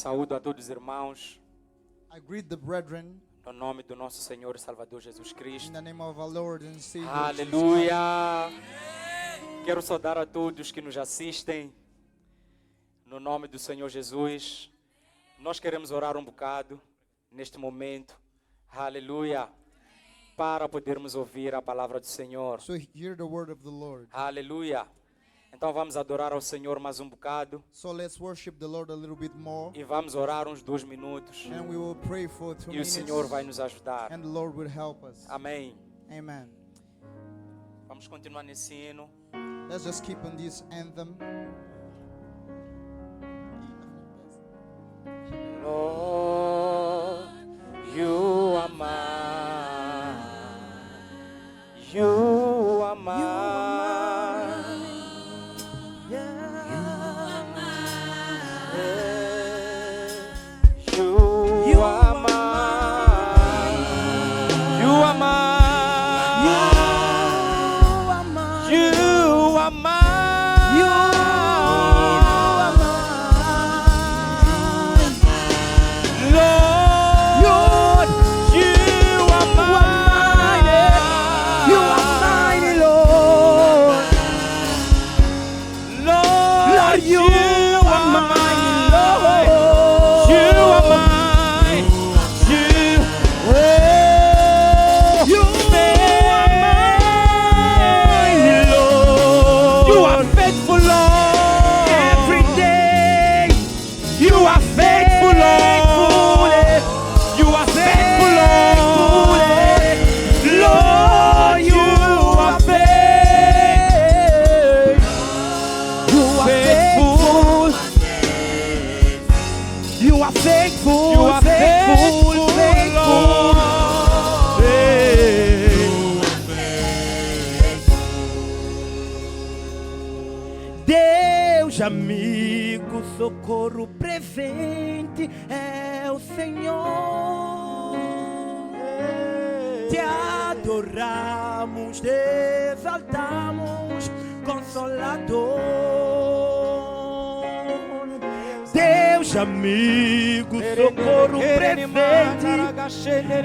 Saúdo a todos os irmãos, I greet the brethren no nome do nosso Senhor e Salvador Jesus in Cristo. the name of our Lord and Savior. Aleluia! Quero saudar a todos que nos assistem, no nome do Senhor Jesus. Nós queremos orar um bocado, neste momento, aleluia, para podermos ouvir a palavra do Senhor. So hear the word of the Lord. Aleluia! Então vamos adorar ao Senhor mais um bocado So let's worship the Lord a little bit more. e vamos orar uns 2 minutos And we will pray for 2 e o minutes. Senhor vai nos ajudar. And the Lord will help us. Amém. Amen. Vamos continuar nesse hino. Let's just keep on this anthem. Lord, you are mine. You are mine. You are mine. You are mine. You are mine. Lord, you are mine. You are mighty, Lord. Lord, you are mine. Lord. You are mine. You are mine, Lord. You are faithful, Lord. Every day You are faithful, Lord. You are faithful, Lord. Lord, you are faithful. you are faithful. You are faithful. You are faithful, Lord. Deus amigo, socorro presente é o Senhor. Te adoramos, te exaltamos, Consolador. Deus amigo, socorro presente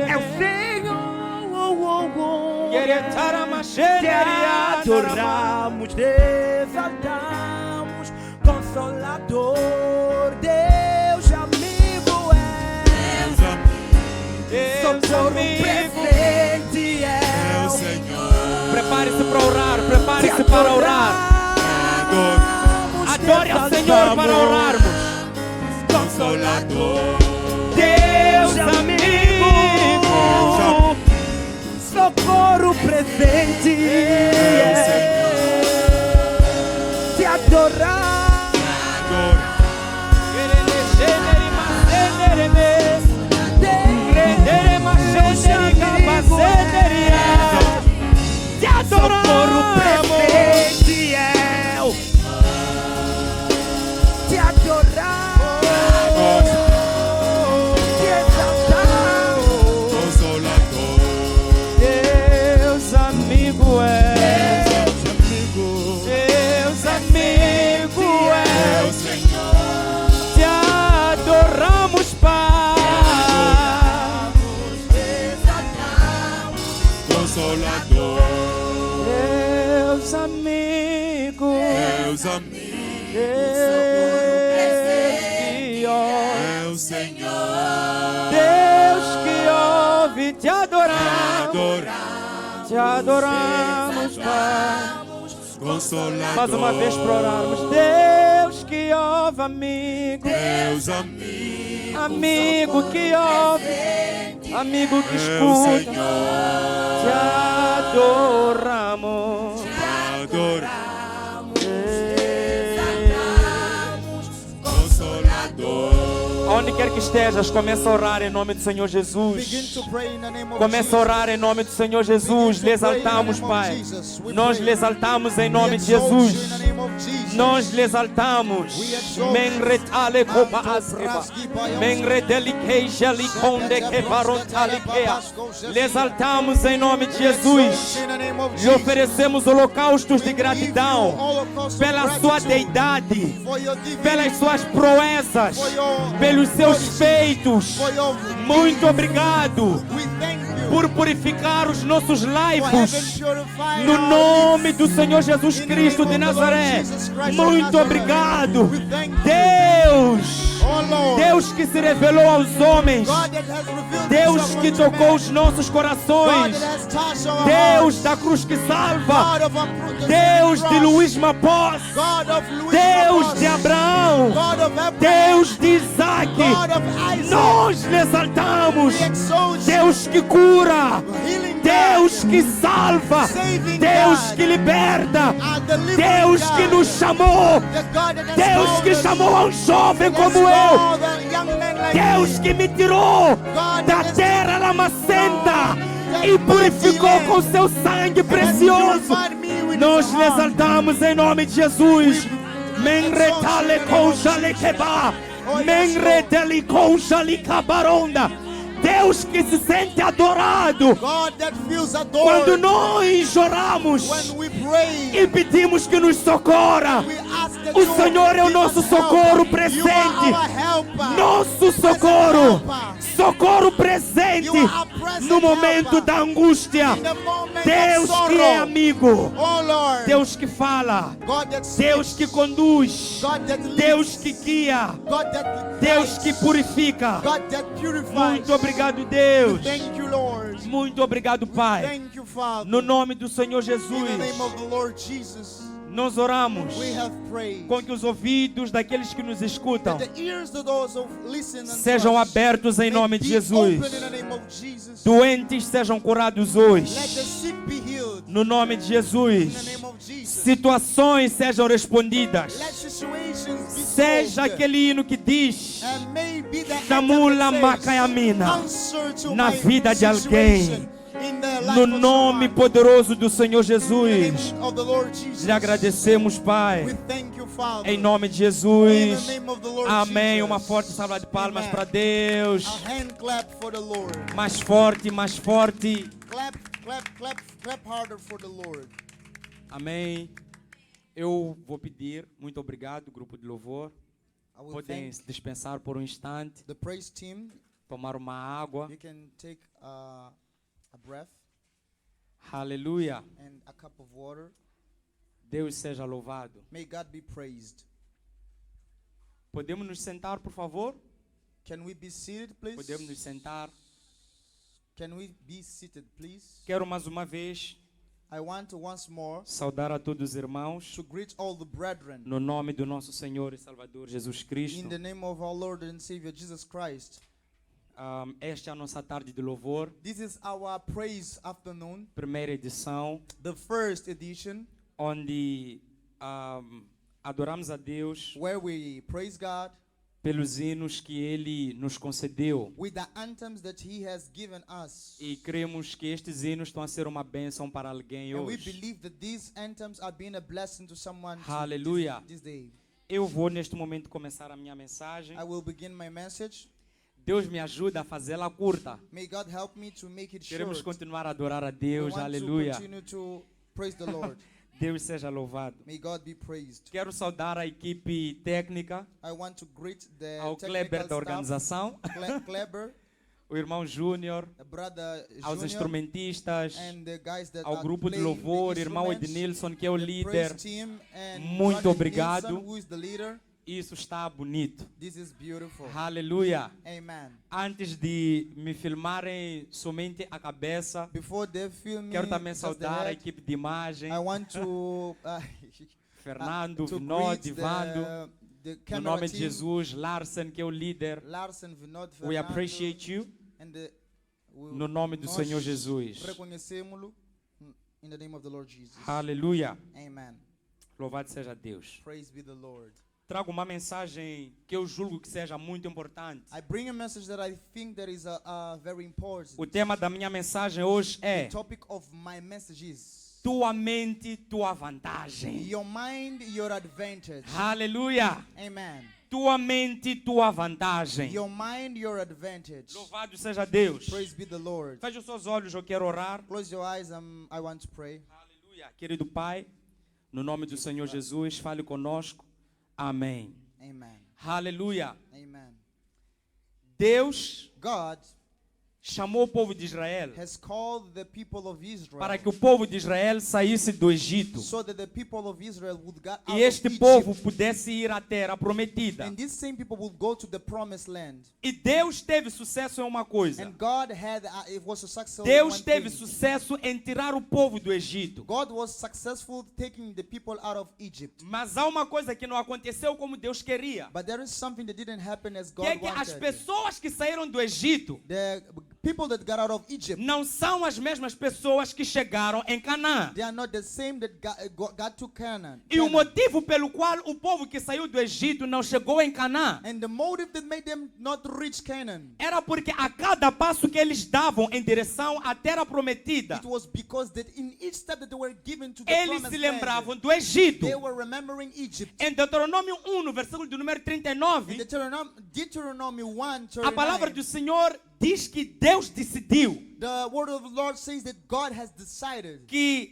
é o Senhor. Te adoramos, te exaltamos, Consolador. Deus amigo é, socorro presente é o Senhor. Prepare-se para orar, prepare-se para orar. Adore ao Senhor para orarmos. Consolador. Deus amigo, socorro presente te adorar. te adoramos. Socorro presente te adorar, te exaltar. Deus amigo é. Deus amigo é. Te adoramos, Pai. Deus amigo. Deus amigo, Deus é o Senhor. Deus que ouve, te adoramos. Te adoramos, Pai. Consolador. Mais uma vez para orarmos. Deus que ouve, amigo. Deus amigo, Amigo que ouve, amigo que é o escuta. Senhor. Te adoramos. Adoramos, Consolador. Onde quer que estejas, começa a orar em nome do Senhor Jesus. Begin to pray in the name of Começa a Jesus. orar em nome do Senhor Jesus. Lhe exaltamos, Pai. Nós lhe exaltamos em nome de Jesus. Nós lhe exaltamos. Menretale copa asreba. Menredeliquei geliconde que parontaliquea. Lhe exaltamos em nome de Jesus. Lhe oferecemos holocaustos de gratidão pela sua deidade, pelas suas proezas, pelos pelos seus feitos. for your Muito obrigado We thank you por purificar os nossos for laivos. having purified No our nome lips. do Senhor Jesus Cristo de Nazaré. Muito obrigado. Deus. Oh Lord, Deus que se revelou aos homens. God that has revealed Deus himself que unto tocou men. os nossos God corações. that has touched our Deus hearts. da cruz que salva. God of our Deus de cross. Luís Mapós. God of Louis Deus Mapos. de Abraão. God of Abraham. Deus de Isaac. God of Isaac. Nós lhe exaltamos. We exalt you. Deus que cura. Healing Deus God. que salva. Saving Deus God. que liberta. And delivering Deus God. que nos chamou. The God that has Deus called que us. chamou a um jovem That has como eu. called a young man like Deus me. que me tirou God da that has terra lamacenta that e purificou mighty com seu sangue precioso. purified me with Nós his lhe heart. exaltamos em nome de Jesus. Menretale concha keba. Menretele concha cabaronda. Deus que se sente adorado God that feels quando adored nós oramos when we pray. e pedimos que nos socorra. We ask that O you Senhor é o give nosso us help. socorro You presente. are our helper. Nosso socorro, socorro presente no momento da angústia. In the moment Deus of que é sorrow. amigo, Oh Lord, Deus que fala, God that Deus speaks. que conduz, God that leads. Deus que guia, God that Deus guides. que purifica. God that purifies. Muito obrigado, Deus. Thank you, Lord. Muito obrigado, Pai. Thank you, Father. No nome do Senhor In the Jesus, name of the Lord Jesus, nós oramos we have prayed. com que os ouvidos daqueles que nos escutam That the ears of those who listen and sejam trust abertos em may nome de be Jesus. open in the name of Jesus. Doentes sejam curados Let the hoje, sick be healed. no nome de In the Jesus. name of Jesus. Situações sejam respondidas. Let situations be Seja solved. aquele hino que diz And maybe the Shamula anthem that Makayamina, says, answer to na my vida de situation alguém. in the life No of nome someone. poderoso do Senhor In the Jesus, name of the Lord Jesus. lhe agradecemos, We Pai, thank you, Father. em nome de In Jesus. the name of the Lord Amém. Jesus. Uma forte salva de palmas Amen. para Deus. A hand clap for the Lord. Mais forte, mais forte. Clap, clap, clap, clap harder for the Lord. Amém. Eu vou pedir, muito obrigado, grupo de louvor. I will Podem thank se dispensar por um instante, the praise team. tomar uma água. You can take a breath Aleluia. and a cup of water. Deus seja louvado. May God be praised. Podemos nos sentar, por favor? Can we be seated, please? Podemos nos sentar. Can we be seated, please? Quero mais uma vez I want to once more saudar a todos os irmãos to greet all the brethren no nome do nosso Senhor e Salvador Jesus Cristo. in the name of our Lord and Savior Jesus Christ. Esta é a nossa tarde de louvor, This is our praise afternoon, primeira edição, the first edition, onde adoramos a Deus where we praise God pelos hinos que Ele nos concedeu. with the anthems that He has given us. E cremos que estes hinos estão a ser uma bênção para alguém And we hoje. believe that these anthems are being a blessing to someone Hallelujah. this day. Eu vou neste momento começar a minha mensagem. I will begin my message. Deus me ajuda a fazê-la curta. May God help me to make it Queremos short. continuar a adorar a I Deus. want Aleluia. to continue to praise the Lord. Deus seja louvado. May God be praised. Quero saudar a equipe técnica, I want to greet the ao technical Kleber da staff, organização, Kleber, o irmão Júnior, the brother aos Junior, instrumentistas, and the guys that ao are grupo de playing louvor, the irmão instruments, Ednilson, que é o the líder. praise team, and Muito Brother obrigado. Nilsson, who is the leader. Isso está bonito. This is beautiful. Aleluia. Amen. Antes de me filmarem somente a cabeça, Before they film me, quero também just the saudar a head, equipe de imagem, I want to Fernando, to Vinod, greet Divando, the no camera nome de team, Jesus, Larsen, que é o líder. Larsen, Vinod, We Fernando, appreciate you. and we- No nome do nós Senhor Jesus. reconhecemos-lo in the name of the Lord Jesus. Aleluia. Amen. Louvado seja Deus. Praise be the Lord. Trago uma mensagem que eu julgo que seja muito importante. I bring a message that I think that is very important. O tema da minha mensagem hoje é The topic of my message is tua mente, tua vantagem. your mind, your advantage. Aleluia. Amen. Tua mente, tua vantagem. Your mind, your advantage. Louvado seja Deus. Praise be the Lord. Feche os seus olhos, eu quero orar. Close your eyes. I want to pray. Aleluia. Querido Pai, no nome do Senhor Jesus, fale conosco. Amém. Amen. Aleluia. Amen. Deus God chamou o povo de Israel has called the people of Israel para que o povo de Israel saísse do Egito so that the people of Israel would get out e este of Egypt, povo pudesse ir à terra prometida. and these same people would go to the promised land. E Deus teve sucesso em uma coisa. And God had it was a successful Deus one teve thing. sucesso em tirar o povo do Egito. God was successful taking the people out of Egypt. Mas há uma coisa que não aconteceu como Deus queria. But there is something that didn't happen as Que God é que as wanted. pessoas que saíram do Egito The people that got out of Egypt, não são as mesmas pessoas que chegaram em Canaã. they are not the same that got to Canaan. E o motivo pelo qual o povo que saiu do Egito não chegou em Canaã And the motive that made them not reach Canaan, era porque a cada passo que eles davam em direção à terra prometida, it was because that in each step that they were given to the eles promised se land, lembravam do Egito. they were remembering Egypt. Em Deuteronômio 1, no versículo do número In 39, Deuteronomy 1, a palavra 39, do Senhor diz que Deus decidiu the word of the Lord says that God has decided que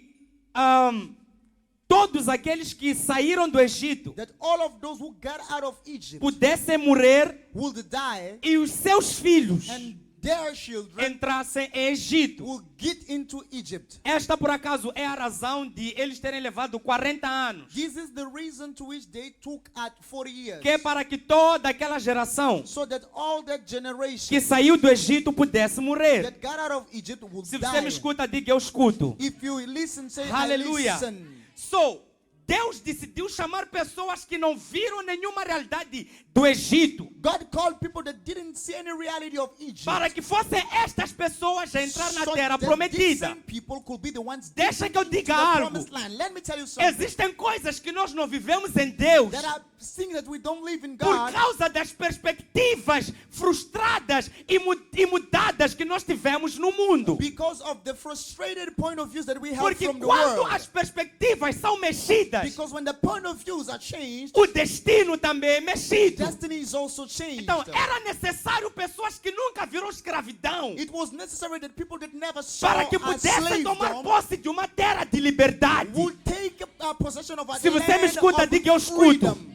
todos aqueles que saíram do Egito that all of those who got out of Egypt pudessem morrer would die, e os seus filhos and their children entrassem em Egito. will get into Egypt. Esta, por acaso, é a razão de eles terem levado 40 anos. This is the reason to which they took at 40 years. Que é para que toda aquela geração So that all that generation que saiu do Egito pudesse morrer. that got out of Egypt would Se você me die. escuta, diga eu escuto. If you listen, say Aleluia. I listen. So, Deus decidiu chamar pessoas que não viram nenhuma realidade do Egito, God called people that didn't see any reality of Egypt. para que fossem estas pessoas a entrar na so terra that these prometida. same people could be the ones Deixa que eu into diga the algo. promised land. Let me tell you something. Existem coisas que nós não vivemos em Deus There are things that we don't live in por God causa das perspectivas frustradas e mudadas que nós tivemos no mundo. because of the frustrated point of views that we have Porque from the quando world. as perspectivas são mexidas, Because when the point of views are changed, o destino também é mexido. destiny is also changed. Então era necessário pessoas que nunca viram escravidão It was necessary that people that never saw para que a pudessem tomar slavedom posse de uma terra de liberdade. would take possession of a Se você me land escuta, of diga eu escuto. freedom.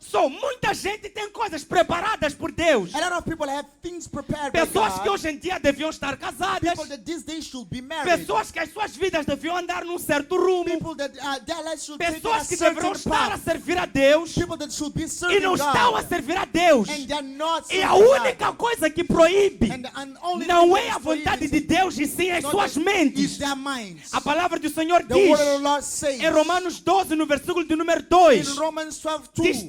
So, muita gente tem coisas preparadas por Deus. A lot of people have things prepared by Pessoas que God. hoje em dia deviam estar casadas. People that these days should be married. Pessoas que as suas vidas deviam andar num certo rumo. People that their lives should take a Pessoas que deverão certain estar a path. servir a Deus People that should be e serving não estão a God. servir a Deus. And they're not E a serving única God. coisa que proíbe And only não thing é a that is vontade de prohibited Deus, e sim as is suas not mentes. is their minds. A palavra do Senhor The diz word of the Lord says em Romanos 12, no versículo de número in 2, Romans 12:2, diz: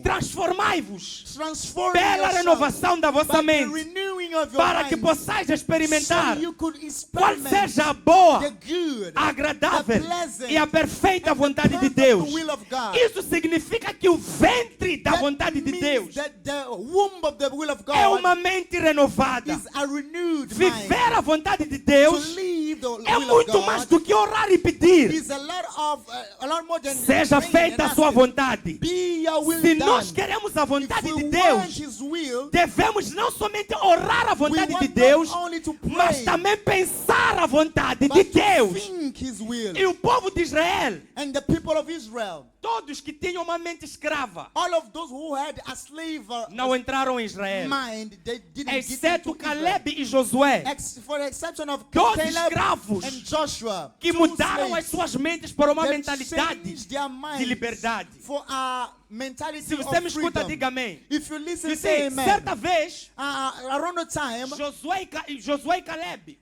transformai-vos transform pela yourself renovação da vossa by the mente, renewing of your para que mind, possais experimentar so you could qual experiment seja a boa, the good, agradável the pleasant, e a perfeita vontade de perfect Deus. will of God. Isso significa que o ventre da That vontade de means Deus that the womb of the will of God é uma mente renovada. is a renewed mind. Viver a vontade de To Deus live the é will of muito God mais do que orar e pedir. is a lot more than Seja praying feita and a sua asking. vontade. Be your will Se done. nós queremos a If vontade we de want Deus, His will, devemos não somente orar a we vontade de want Deus, not only to pray, mas também pensar a vontade but de to Deus. think His will. E o povo de Israel, And the people of Israel, todos que tinham uma mente escrava, all of those who had a slave não entraram em Israel, mind, they didn't exceto get into Caleb e Josué, For the exception of 12 Caleb escravos and Joshua, que two mudaram as slaves suas mentes para uma that mentalidade changed their minds de liberdade. for a mentality Se você me of escuta, freedom. diga amém. If you listen, You say see, amen. certa vez, Around the time, Josué e Caleb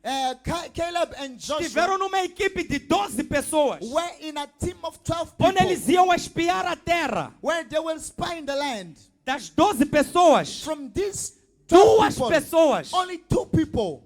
Caleb and Joshua estiveram numa equipe de 12 pessoas, were in a team of 12 onde people eles iam espiar a terra. where they were spying the land. Das 12 pessoas, From these 12 duas people, pessoas only 2 people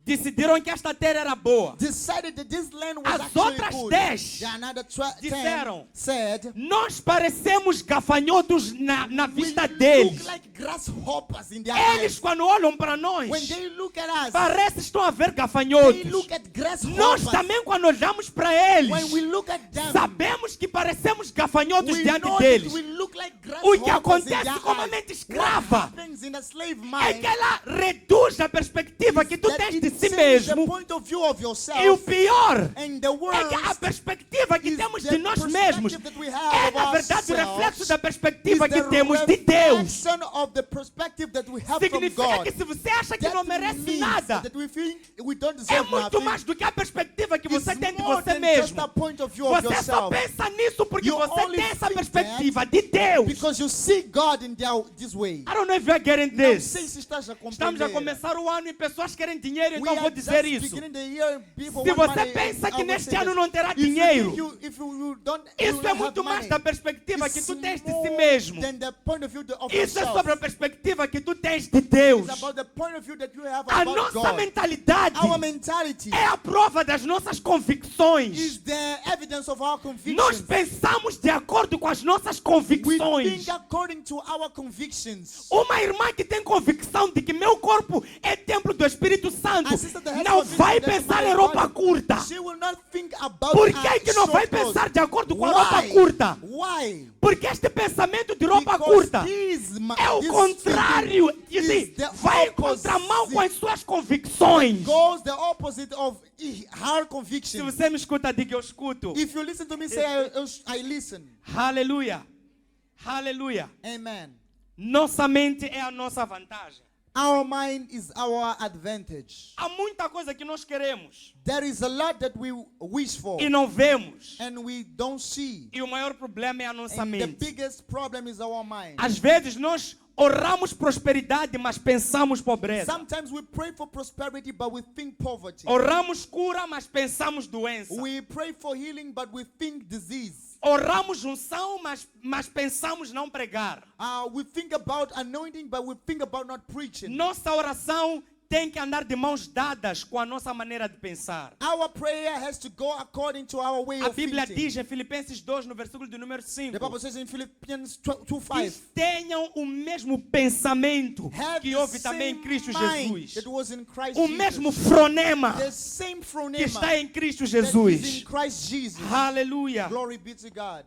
decidiram que esta terra era boa. decided that this land was As actually outras good. 10 The another disseram, 10 said, Nós parecemos gafanhotos na "We vista look deles. like grasshoppers in their Eles, eyes." quando olham para nós, When they look at us, parece que estão a ver they gafanhotos. look at grasshoppers. Nós também, quando olhamos para eles, When we look at them, sabemos que parecemos gafanhotos we diante know that deles. we look like O que grasshoppers in acontece their com a eyes. mente What escrava happens in a slave é mind que ela reduz a perspectiva que tu that tens it de si Sin is the mesmo. point of view of E o yourself. pior And the é que a worst perspectiva que is temos the de nós mesmos perspective that we é, have na of verdade, o reflexo ourselves da is perspectiva que the temos de Deus. reflection of the perspective that we have from Significa God. que se você acha que That não merece means nada, that we think we don't é deserve muito nothing. mais do que a perspectiva que você It's tem de more você than just mesmo. a point of view of Você só yourself. pensa nisso porque You você only tem essa think perspectiva de Deus. Because you see God in this way. I don't know if you are getting Não this. sei se estás a Estamos a compreender. começar o ano e pessoas querem dinheiro, We então are vou dizer just isso. beginning the year, people Se want você money, pensa I que will neste say ano this. não terá If you dinheiro, think if you don't, you isso will é not muito have mais money, da perspectiva que it's tu tens de si more mesmo. than the point of view of Isso é yourself. sobre a perspectiva que tu tens de Deus. It's about the point of view that you have A about nossa God. mentalidade Our mentality é a prova das nossas convicções. is the evidence of our Nós convictions. pensamos de acordo com as nossas We convicções. think according to our convictions. Uma irmã que tem convicção de que meu corpo é templo do Espírito Santo A sister that has não conviction vai that pensar my em roupa body- curta. She will not think about Por que que não vai short clothes. pensar de acordo com a Why? roupa curta? Why? Porque este pensamento de roupa Because curta this é o this contrário. thinking You see, is the vai em contramão com as suas convicções. goes the opposite of her Se conviction. você me escuta, diga eu escuto. If you listen to me, say I listen. Aleluia. Aleluia. Amen. Nossa mente é a nossa vantagem. Our mind is our advantage. Há muita coisa que nós queremos There is a lot that we wish for e não vemos. and we don't see. E o maior problema é a nossa And the mente. biggest problem is our mind. Às vezes nós oramos prosperidade, mas pensamos pobreza. Sometimes we pray for prosperity, but we think poverty. Oramos cura, mas pensamos doença. We pray for healing, but we think disease. Oramos unção, mas pensamos não pregar. We think about anointing, but we think about not preaching. Nossa oração tem que andar de mãos dadas com a nossa maneira de pensar. Our prayer has to go according to our way A of Bíblia thinking. diz em Filipenses 2, no versículo de número 5, The Bible says in Philippians que 2:5, tenham o mesmo pensamento have que the houve também em same Cristo mind Jesus. that was in Christ O Jesus. mesmo fronema The same que phronema está em Cristo that is in Jesus. Christ Jesus. Aleluia. Glory be to God.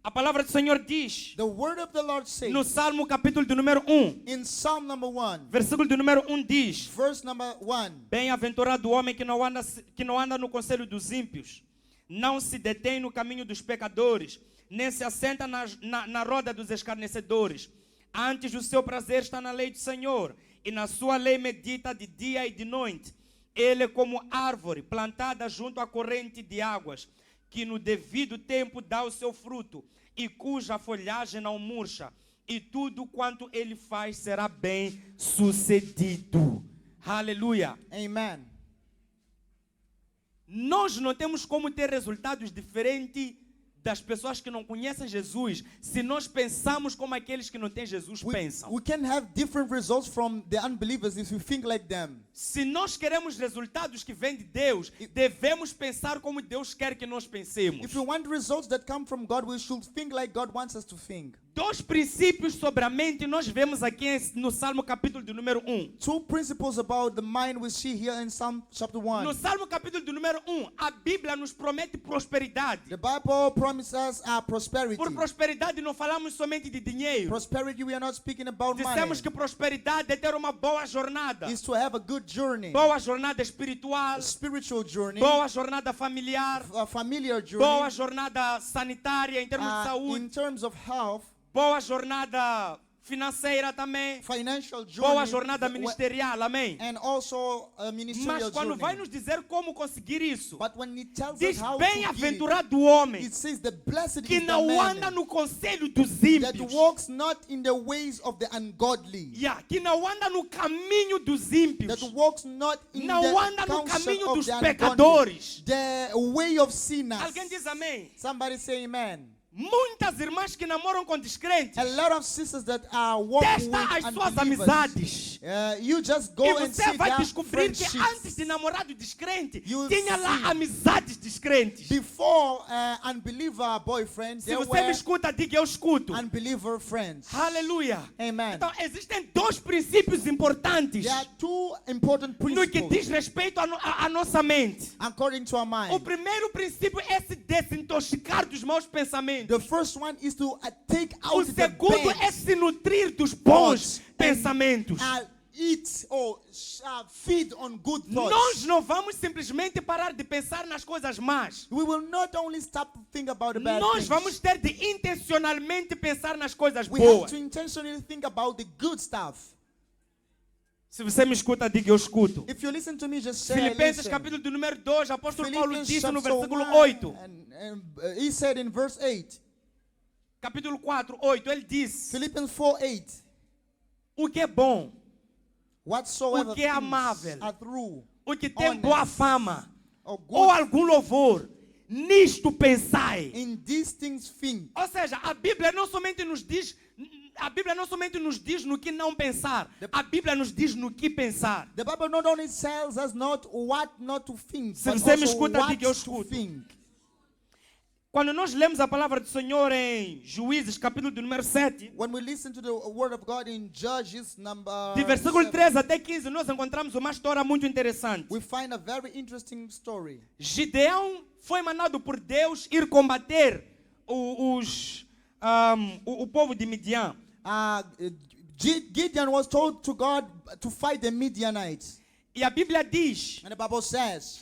A palavra do Senhor diz, The word of the Lord no says Salmo capítulo de número 1, in Psalm number 1, versículo de número 1 diz: verse number 1, Bem-aventurado o homem que não anda no conselho dos ímpios, não se detém no caminho dos pecadores, nem se assenta na roda dos escarnecedores. Antes o seu prazer está na lei do Senhor, e na sua lei medita de dia e de noite. Ele é como árvore plantada junto à corrente de águas, que no devido tempo dá o seu fruto, e cuja folhagem não murcha, e tudo quanto ele faz será bem sucedido. Aleluia. amen. Nós não temos como ter resultados diferentes das pessoas que não conhecem Jesus, se nós pensamos como aqueles que não têm Jesus pensam. We can have different results from the unbelievers if we think like them. Se nós queremos resultados que vêm de Deus, devemos pensar como Deus quer que nós pensemos. If we want results that come from God, we should think like God wants us to think. Dois princípios sobre a mente nós vemos aqui no Salmo capítulo de número 1. Two principles about the mind we see here in Psalm chapter 1. No Salmo capítulo de número 1, a Bíblia nos promete prosperidade. The Bible promises prosperity. Por prosperidade não falamos somente de dinheiro. Prosperity, we are not speaking about money. Dissemos que prosperidade é ter uma boa jornada. It's to have a good journey. Boa jornada espiritual, A spiritual journey. boa jornada familiar, A familiar journey. boa jornada sanitária em termos de In saúde, terms of health, boa jornada financeira também, financial journey. boa jornada ministerial, amém? And also a ministerial Mas quando vai journey. nos dizer como conseguir isso, But when it tells diz us how to give, bem-aventurado o homem it says the blessed que is the não man anda no conselho dos that ímpios, walks not in the ways of the ungodly, que não anda no caminho dos ímpios, that walks not in não the anda no counsel caminho of dos the ungodly, pecadores. the way of sinners. Alguém diz amém? Somebody say amen. Muitas irmãs que namoram com descrentes, A lot of sisters that are walking testa as with suas unbelievers. amizades. You just go E and você see vai their descobrir que friendships. antes de namorado descrente, You tinha lá see. amizades descrentes. Before unbeliever boyfriend, Se there você me were escuta, diga eu escuto. unbeliever friends. Aleluia. Amen. Então, existem dois princípios importantes There are two important no que principles diz respeito à nossa mente. according to our O mind. primeiro princípio é se desintoxicar dos maus pensamentos. The first one is to take O out the segundo bad é se nutrir dos bons thoughts pensamentos. and eat or feed on good Nós thoughts, não vamos simplesmente parar de pensar nas coisas más. we will not only stop to think about the bad Nós things. vamos ter de intencionalmente pensar nas coisas We have boas. to intentionally think about the good stuff. Se você me escuta, diga eu escuto. If you listen to me, just say, I Filipenses listen. capítulo de número 2, o apóstolo Paulo Philippians disse no chapter versículo 1, 8. and he said in verse 8, Capítulo 4, 8, ele disse: Philippians 4:8, o que é bom, whatsoever O que é things amável, are true, o que tem honest, boa fama, or good, ou algum louvor, nisto pensai. in these things think. Ou seja, a Bíblia não somente nos diz no que não pensar, a Bíblia nos diz no que pensar. The Bible not only tells us not what not to think, Se but você me also escuta, what diga, eu to escuto. think. Quando nós lemos a palavra do Senhor em Juízes, capítulo de número 7, When we listen to the word of God in Judges number de versículo 7, 13 até 15, nós encontramos uma história muito interessante. we find a very interesting story. Gideão foi mandado por Deus ir combater o povo de Midian. Gideon was told to God to fight the Midianites. E a Bíblia diz And the Bible says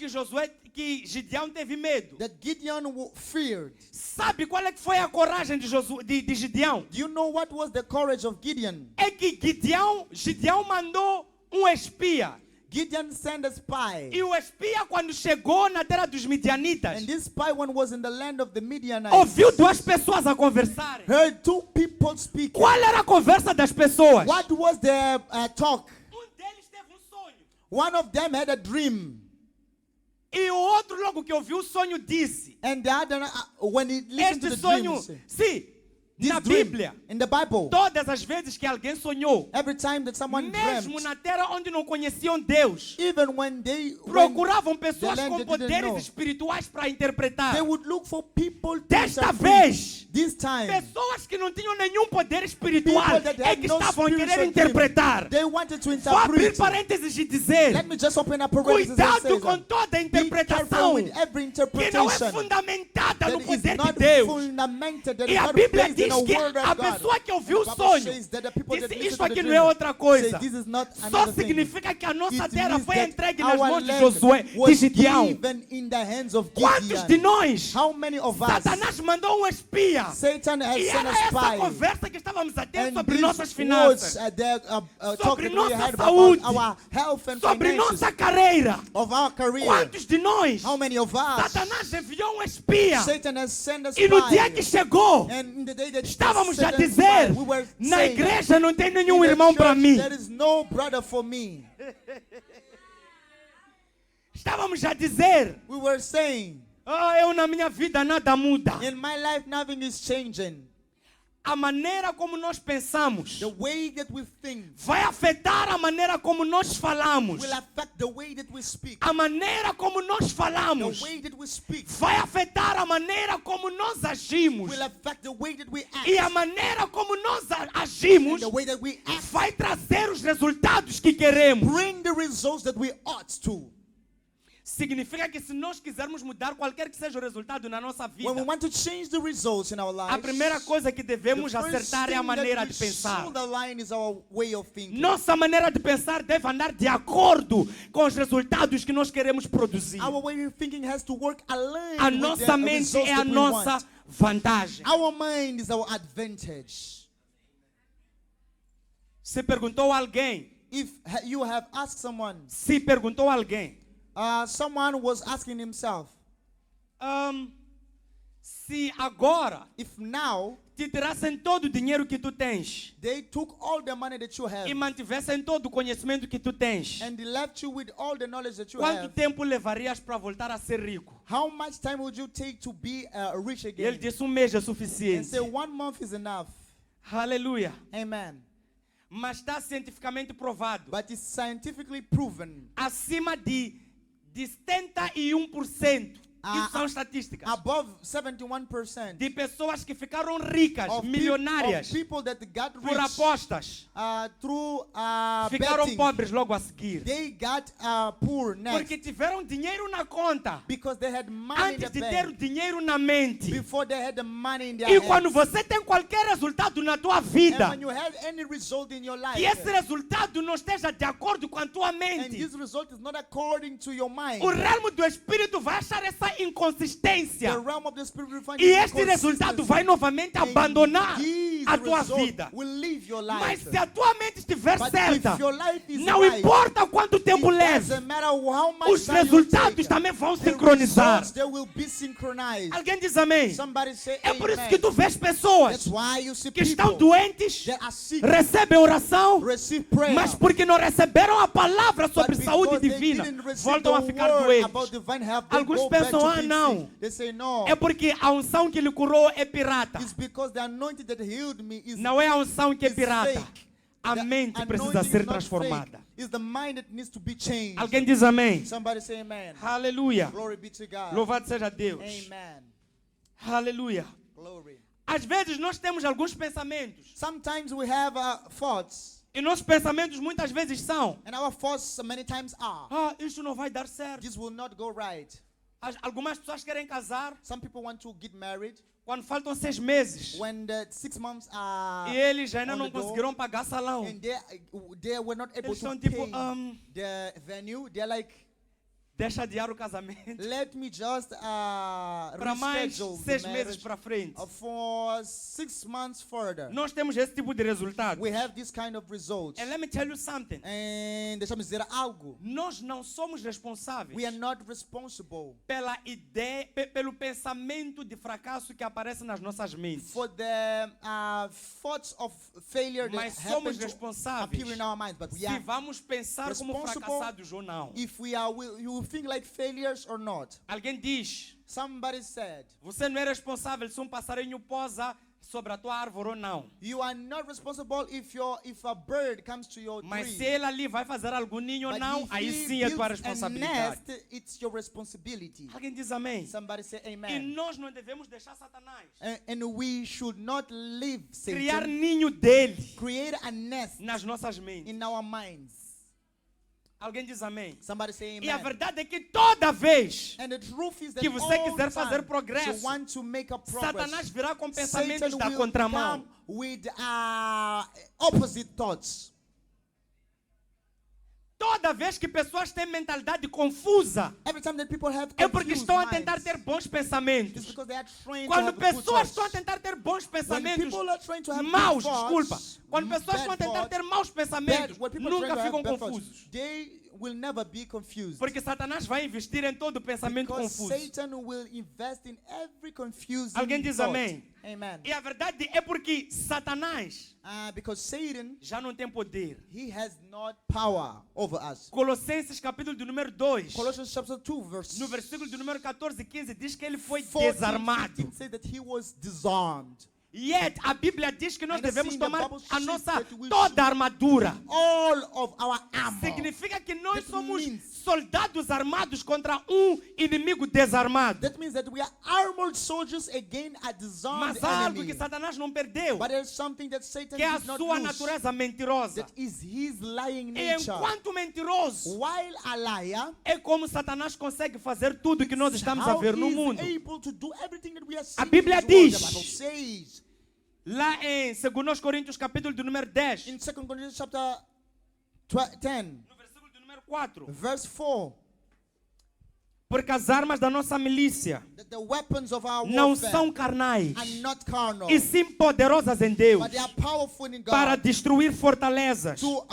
que Gideão teve medo. that Gideon feared. Sabe qual é que foi a coragem de Gideão? Do you know what was the courage of Gideon? É que Gideão mandou um espia. Gideon sent a spy. E o espia, quando chegou na terra dos midianitas, And this spy, when was in the land of the Midianites, ouviu duas pessoas a conversarem. heard two people speaking. Qual era a conversa das pessoas? What was their talk? Deles teve um sonho. One of them had a dream. E o outro, logo que ouviu o sonho, disse: And the other, when he listened to este the sonho, dream, sim, this na dream, Bíblia, in the Bible, todas as vezes que alguém sonhou, every time that someone mesmo dreamt, na terra onde não conheciam Deus, even when they procuravam pessoas the land com they didn't poderes know, espirituais para interpretar. they would look for people to Desta interpret. vez, This time, pessoas que não tinham nenhum poder espiritual people that é had que no estavam a querer spiritual interpretar. they wanted to Vou abrir interpret. parênteses e dizer: Let me just open up parentheses and cuidado say com that. toda a Be careful interpretação with every que não é interpretation fundamentada that no is poder de not Deus. fundamented, that E is a not Bíblia based in diz a que word a of God. pessoa que ouviu o The Bible sonho says that the people that disse: listen isto to the aqui não dream é outra coisa. say, this is not Só another thing. significa que a nossa It terra means foi that entregue nas our mãos de land Josué, de was Gideão. given in the hands of Quantos de Gideon. nós, How many of us? Satanás mandou um espia? Satan has E sent era a essa spy. conversa que estávamos a ter And sobre these nossas words, finanças, talk sobre that we nossa had saúde, about our health and sobre finances nossa carreira. of our career. Quantos de nós, How many of us? Satanás enviou um espia? Satan has sent a E no dia spy. que chegou, And in the day that estávamos a Satan dizer: spied, we were na saying, igreja não tem nenhum in the irmão para church, mim. there is no brother for me. Estávamos a dizer: We were saying, eu na minha vida nada muda. in my life nothing is changing. A maneira como nós pensamos The way that we think vai afetar a maneira como nós falamos. will affect the way that we speak. A maneira como nós The falamos way that we speak vai afetar a maneira como nós agimos. will affect the way that we act. E a maneira como nós And agimos the way that we act vai trazer os resultados que queremos. bring the results that we ought to. Significa que se nós quisermos mudar qualquer que seja o resultado na nossa vida, When we want to change the results in our lives, a primeira coisa que devemos the first acertar é a thing maneira that de we pensar. should align is our way of thinking. Nossa maneira de pensar deve andar de acordo com os resultados que nós queremos produzir. Our way of thinking has to work aligned A with the nossa mente results é a that we nossa want. vantagem. Our mind is our advantage. Se perguntou a alguém, If you have asked someone, se perguntou a alguém, someone was asking himself, se agora if now te tirassem todo o dinheiro que tu tens they took all the money that you have e mantivessem todo o conhecimento que tu tens, and they left you with all the knowledge that you quanto have, tempo levarias para voltar a ser rico? how much time would you take to be rich E ele again? disse: mês é And suficiente. say 1 month is enough. Aleluia. Amen. Mas está cientificamente provado. But it's scientifically proven Acima de 71% Isso são estatísticas. above 71% De pessoas que ficaram ricas, of milionárias, people that got por rich apostas, through ficaram betting. pobres logo a seguir. They got poor next Porque tiveram dinheiro na conta, because they had money in antes the de ter o bank dinheiro na mente. before they had the money in their E quando hands. você tem qualquer resultado na tua And vida, when you have any result in your life, que esse resultado não esteja de acordo com a tua and mente, this result is not according to your mind, o realmo do Espírito vai achar essa the inconsistência. realm of the spirit will find E este resultado vai novamente abandonar a tua vida. will leave your Mas life. se a tua mente estiver But certa, if your life is não right, importa quanto it tempo leve, doesn't matter how much os time you resultados take, também vão the sincronizar. results, they will be synchronized. Alguém diz amém? Somebody say É por isso amen. que tu vês pessoas That's why you see que estão people doentes, that are sick, recebem oração, receive prayer, mas porque não receberam a palavra but sobre saúde because they divina, didn't receive voltam a the ficar word about doentes. divine health, they Alguns go back pensam, to ah, being não. sick. They say no. É porque a unção que lhe curou é pirata. It's because the anointing that healed me is Não é a unção que é is pirata. fake. A The mente precisa anointing ser is not transformada. fake. It's the mind that needs to be changed. Alguém diz amém? Somebody say amen. Aleluia. Glory be to God. Louvado seja Deus. Amen. Aleluia. Glory. Às vezes nós temos alguns pensamentos. Sometimes we have thoughts, E nossos pensamentos muitas vezes são: and our thoughts many times are, ah, isso não vai dar certo. this will not go right. Algumas pessoas querem casar Some people want to get married quando faltam 6 meses. when the 6 months E are, eles ainda on não the door, conseguiram pagar salão. and they were not able Eles to são tipo, pay the venue. They're like, deixa adiar o casamento let me just para mais reschedule 6 the meses marriage para frente. for 6 months further. Nós temos esse tipo de resultado. We have this kind of results. And let me tell you something. And deixa-me dizer algo. Nós não somos responsáveis We are not responsible pela ideia, pelo pensamento de fracasso que aparece nas nossas mentes. for the thoughts of failure that Mas happen somos to responsáveis appear in our minds. But we se are, vamos pensar como responsible fracassados ou não. if we are, you will think like failures or not. Alguém diz: Somebody said, você não é responsável se um passarinho posa sobre a tua árvore ou não. you are not responsible if a bird comes to your Mas se tree. ele ali vai fazer algum ninho ou But não, if aí he sim é tua builds a responsabilidade. nest, it's your responsibility. Alguém diz amém? Somebody say E amen. nós não devemos deixar Satanás And we should not leave criar Satan ninho dele create a nest nas nossas mentes. in our minds. Alguém diz amém? Somebody say E a amen. verdade é que toda vez And the truth is that que você all quiser fazer time progresso, you want to make a progress, Satanás virá com pensamentos Satan da will contramão. come with opposite thoughts. Toda vez que pessoas têm mentalidade confusa, Every time that people have é porque confused estão a tentar minds, ter bons it's pensamentos. because they are trained to Quando have good pessoas thoughts. estão a tentar ter bons When pensamentos people are trying to have maus, good desculpa. thoughts, Quando pessoas bad estão a tentar thoughts, ter maus pensamentos, when people are trying nunca to have ficam bad thoughts, confusos. they will never be confused. Porque Satanás vai investir em todo pensamento Because confuso. Satan will invest in every confusing Alguém diz thought. amém? Amen. E a verdade é porque Satanás Because Satan, já não tem poder. he has not power over us. Colossenses capítulo de número 2, Colossians chapter 2 verse no versículo de número 14 e 15, diz que ele foi 14, desarmado. 15 says that he was disarmed. Yet, a Bíblia diz que nós Ainda devemos assim, the tomar Bible a says nossa that we toda a armadura. All of our armor. Significa que nós That somos means- soldados armados contra um inimigo desarmado. That means that we are armored soldiers against a disarmed Mas há algo enemy. que Satanás não perdeu, But there's something that Satan que é a did not sua lose. natureza mentirosa. That is his lying E nature. enquanto mentiroso, While a liar, é como Satanás consegue fazer tudo que nós estamos a how ver no he is mundo. able to do everything that we are A seeing Bíblia in this world. diz- The Bible says Lá em 2 Coríntios capítulo de número 10, in 2 Corinthians chapter 10, no versículo de número 4, verse 4, porque as armas da nossa milícia that the weapons of our não warfare são carnais, are not carnal, e sim poderosas em Deus, but they are powerful in God para destruir fortalezas, to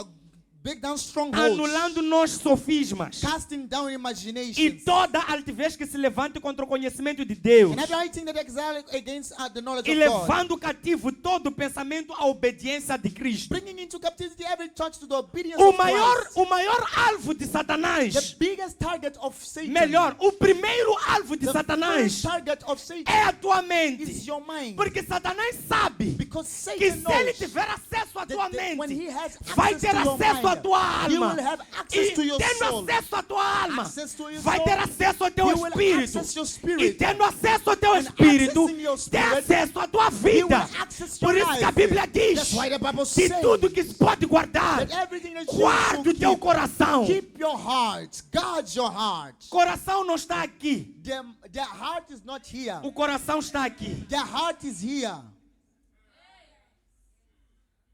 break down strongholds, anulando nos sofismas casting down e imaginations, toda altivez que se levante contra o conhecimento de Deus, and everything that exiles against the knowledge e of God, levando cativo todo pensamento à obediência de Cristo. bringing into captivity every thought to the obedience O of Christ. maior alvo de The Satanás, biggest target of Satan, melhor, o primeiro alvo de the Satanás first target of Satan é a tua is mente. your mind. Porque Satanás sabe Because que Satan se ele knows tiver acesso à that tua when he mente, has vai access ter to your acesso à here. tua He alma. will have access E to your tendo soul. acesso à tua alma, Access to your vai soul. ter acesso ao teu He will espírito. access your E spirit. tendo acesso ao teu And espírito, accessing your tem spirit, acesso à tua He will vida. access your Por isso que a life. Bíblia diz That's why the Bible que says tudo que se pode guardar, that everything that you guarda o should teu keep, coração. keep your heart. Guard your heart. Coração não está aqui. Their heart is not here. O coração está aqui. Their heart is here.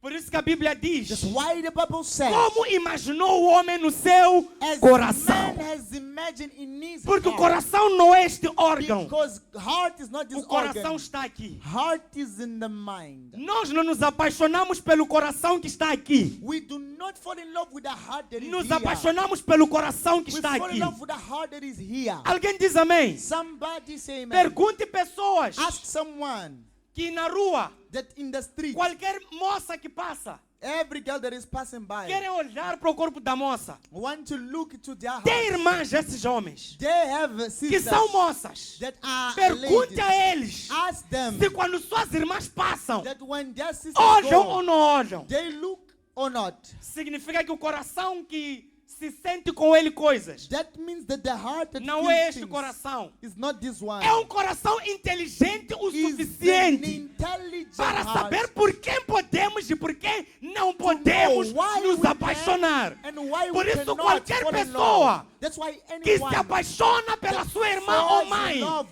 Por isso que a Bíblia diz: That's why the Bible says, como imaginou o homem no seu as coração. man has imagined in his Porque o heart. coração não é este órgão. Because heart is not this O coração organ. está aqui. Heart is in the mind. Nós não nos apaixonamos pelo coração que está aqui. We do not fall in love with the heart that is Nos here. apaixonamos pelo coração que We está fall in aqui. love with the heart that is here. Alguém diz amém? Somebody say amen. Pergunte pessoas Ask someone que na rua, that in the street, qualquer moça que passa, every girl that is passing by, querem olhar para o corpo da moça. want to look to their heart. Tem irmãs esses homens They have que sisters são moças. that are Pergunte ladies. a eles Ask them se quando suas irmãs passam, that when their sisters olham ou go, não olham. they look or not. Significa que o coração que se sente com ele coisas That means that the heart that não feels é este things coração. is not this one. É um coração inteligente o Is an suficiente intelligent para heart saber por quem podemos e por quem não podemos to know why nos we apaixonar. can and why Por we isso, cannot qualquer fall in pessoa love. That's why que se anyone apaixona pela that sua irmã falls ou in mãe love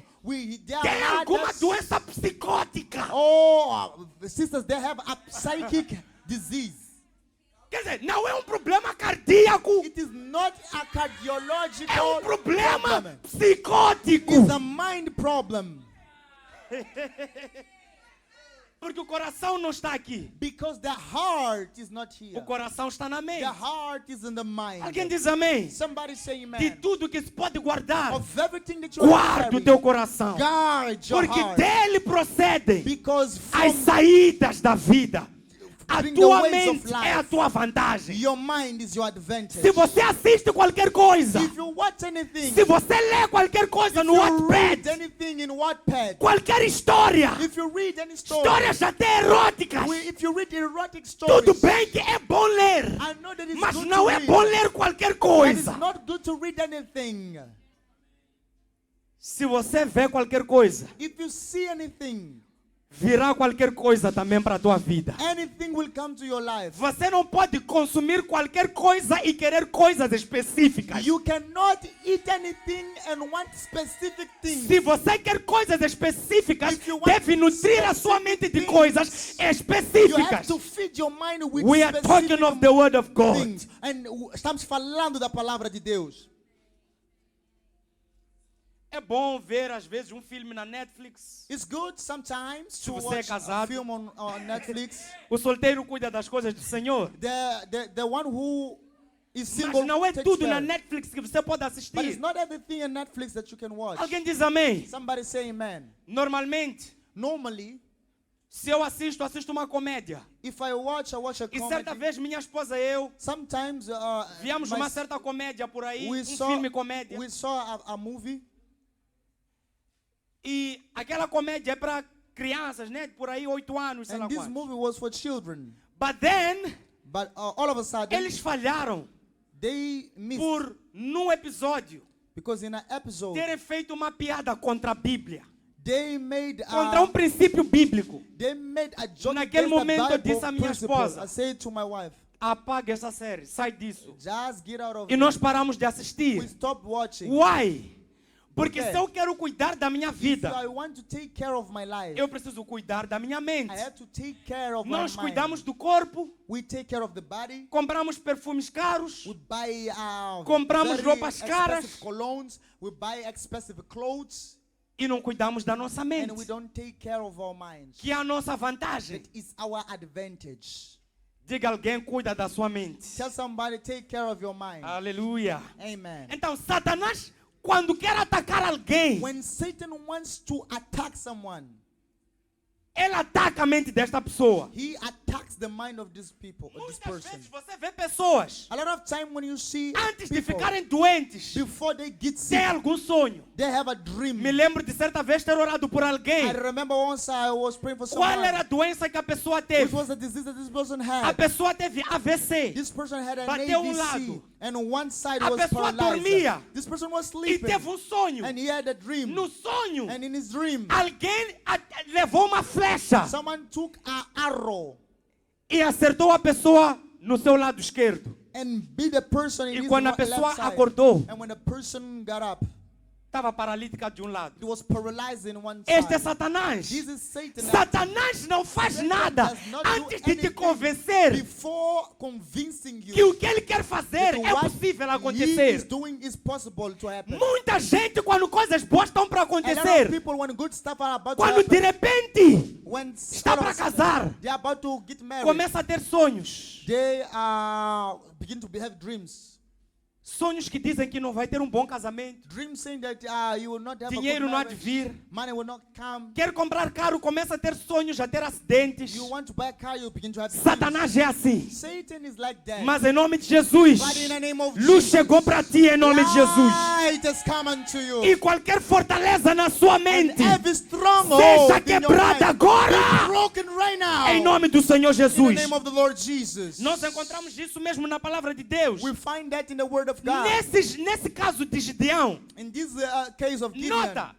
their tem alguma mothers, doença psicótica. sisters, they have a psychic disease. Quer dizer, não é um problema cardíaco, It is not a cardiological é um problema problem. psicótico. It's a mind problem. Porque o coração não está aqui. Because the heart is not here. O coração está na mente. The heart is in the mind. Alguém diz amém? Somebody say De amen. tudo que se pode guardar, Of everything that you guarda o are teu coração. guard your Porque heart. dele procedem Because as from saídas da vida. A bring the tua ways of mente life. é a tua vantagem. your mind is your advantage. Se você assiste qualquer coisa, If you watch anything, se você lê qualquer coisa if no you read Wattpad, anything in Wattpad, qualquer história, if you read any story, histórias até eróticas, if you read erotic stories, tudo bem que é bom ler, I know that it's mas good não to é read, bom ler qualquer but it's coisa. not good to read anything. Se você vê qualquer coisa, If you see anything, virá qualquer coisa também para a tua vida. anything will come to your life. Você não pode consumir qualquer coisa e querer coisas específicas. You cannot eat anything and want specific things. Se você quer coisas específicas, If you want deve nutrir a sua mente de coisas You have específicas. to feed your mind with We are talking specific of the word of God. things. And estamos falando da palavra de Deus. É bom ver às vezes um filme na Netflix. It's good sometimes to você é watch a casado. film on Netflix. O solteiro cuida das coisas do Senhor. The one who is Mas single não é takes tudo na care. Netflix que você pode But it's assistir. not everything in Netflix that you can watch. Alguém diz amém. Somebody say amen. Normalmente, Normally, se eu assisto uma comédia. if I watch a E certa comedy. vez minha esposa e eu Sometimes viemos my- uma certa comédia por aí, we filme comédia. saw a movie. E aquela comédia é para crianças, né? Por aí 8 anos, sei lá And this quantos. movie was for children. But then, But all of a sudden, eles falharam they missed. por, num episódio, Because in an episode, terem feito uma piada contra a Bíblia. they made Contra um princípio bíblico. a joke Naquele against momento eu the Bible disse à minha principle. esposa, I said to my wife, apaga essa série, sai disso. just get out of E it. nós paramos de We assistir. stopped watching. Why? Porque Por quê? se eu quero cuidar da minha If vida, I want to take care of my life, eu preciso cuidar da minha mente. I have to take care of Nós my cuidamos mind. do corpo, We take care of the body. compramos perfumes caros, We buy Compramos very roupas caras. expensive colognes. We buy expensive clothes. e não cuidamos da nossa mente, And we don't take care of our minds. que é a nossa vantagem. That is our advantage. Diga alguém, cuida da sua mente. Tell somebody, take care of your mind. Aleluia. Amen. Então, Satanás, quando quer atacar alguém, When Satan wants to attack someone, Ele ataca a mente desta pessoa. He attacks the mind of this people, of this Muitas person. vezes você vê pessoas, A lot of time when you see antes de people, ficarem doentes, before they get têm sick, algum sonho. they have a dream. Me lembro de certa vez ter orado por alguém. I remember once I was praying for Qual someone, era a doença que a pessoa which teve? was the disease that this person A had. pessoa teve AVC. This person had an Bateu ABC, lado. and one side A was pessoa paralyzed. dormia. This person was E sleeping, teve um sonho. and he had a dream. No sonho, And in his dream, alguém levou uma flecha someone took an arrow e acertou a pessoa no seu lado esquerdo. and beat the person in E his quando a left pessoa side. acordou, And when the person got up, estava paralítica de um lado. he was paralyzed in one Este é side. Satanás. This is Satan. Satanás não faz Satan nada does not do antes de te anything convencer before convincing you que o que ele quer fazer that é what possível he is acontecer. doing is possible to happen. Muita gente, quando coisas boas estão para A lot of acontecer, people, when good stuff are about to quando de happen, repente when está all of para a sudden casar, they're about to get married, começa a ter sonhos. they begin to have dreams. Sonhos que dizem que não vai ter um bom casamento. Dreams saying that you will not have Dinheiro a não há good de marriage, vir. money will not come. Quer comprar carro, começa a ter sonhos, a ter acidentes. You want to buy a car, you begin to have dreams. Satanás é assim. Satan is like that. Mas em nome de Jesus, But in the name of luz Jesus, chegou para ti em nome de Jesus. light has come unto you. E qualquer fortaleza na sua And mente every stronghold seja in your quebrada mind agora. be broken right now. Em nome do Senhor In the Jesus. name of the Lord Jesus. Nós encontramos isso mesmo na palavra de Deus. We find that in the Word of God. Nesse caso de Gideão, In this case of Gideon, nota,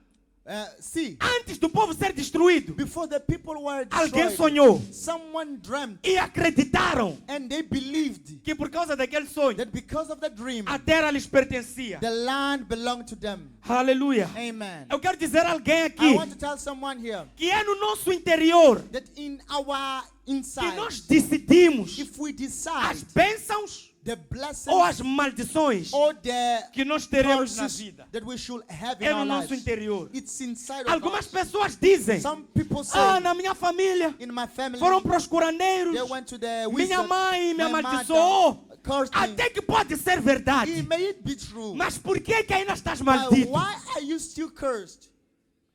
see, antes do povo ser destruído, before the people were alguém destroyed, sonhou someone dreamt e acreditaram and they believed que por causa daquele sonho, that because of the dream, a terra lhes pertencia. the land belonged to them. Aleluia. Amen. Eu quero dizer a alguém I aqui want to tell someone here que é no nosso interior that in our que inside, nós decidimos if we as decide bênçãos the blessings ou as maldições or the que nós teremos na curses vida. that we should have in É no our nosso lives, interior. it's inside of Algumas us. pessoas dizem: Some people say, na minha família in my family, foram para os curandeiros, they went to the minha wizard, mãe me my amaldiçoou. mother cursed me. Até que pode ser verdade. It may it be true. Mas por que ainda estás But maldito? why are you still cursed?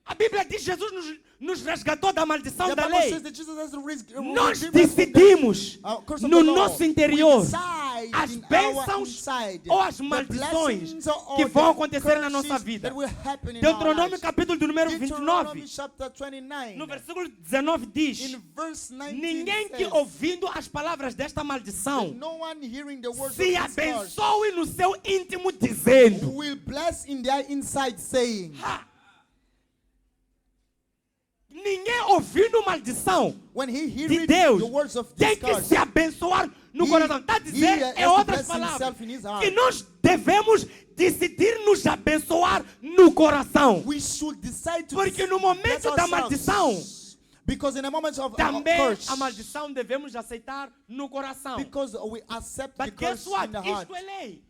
A Bíblia diz que Jesus nos resgatou da maldição The da Bible lei. says that Jesus has Nós redeemed us from the decidimos curse of no the law. nosso interior We decide as in our bênçãos inside ou as the maldições blessings or que the vão acontecer na nossa curses vida. that will happen in our Deuteronômio lives. capítulo do número Deuteronomy 29, chapter 29, no versículo 19 diz: in verse 19 ninguém que says, ouvindo as palavras desta that maldição no one hearing the words se of this curse abençoe no seu íntimo dizendo. will bless in their inside, saying, Ninguém ouvindo maldição when he de hears Deus the words of tem this que curse, se abençoar no He- coração. Está a dizer, he has em to outras bless palavras, himself in his heart. que nós devemos decidir nos abençoar no coração. we should decide to Porque no bless momento da ourselves. maldição, Because in a moment of também curse, a maldição devemos aceitar no coração. because we accept the But guess curse what? in the heart. Isto é lei.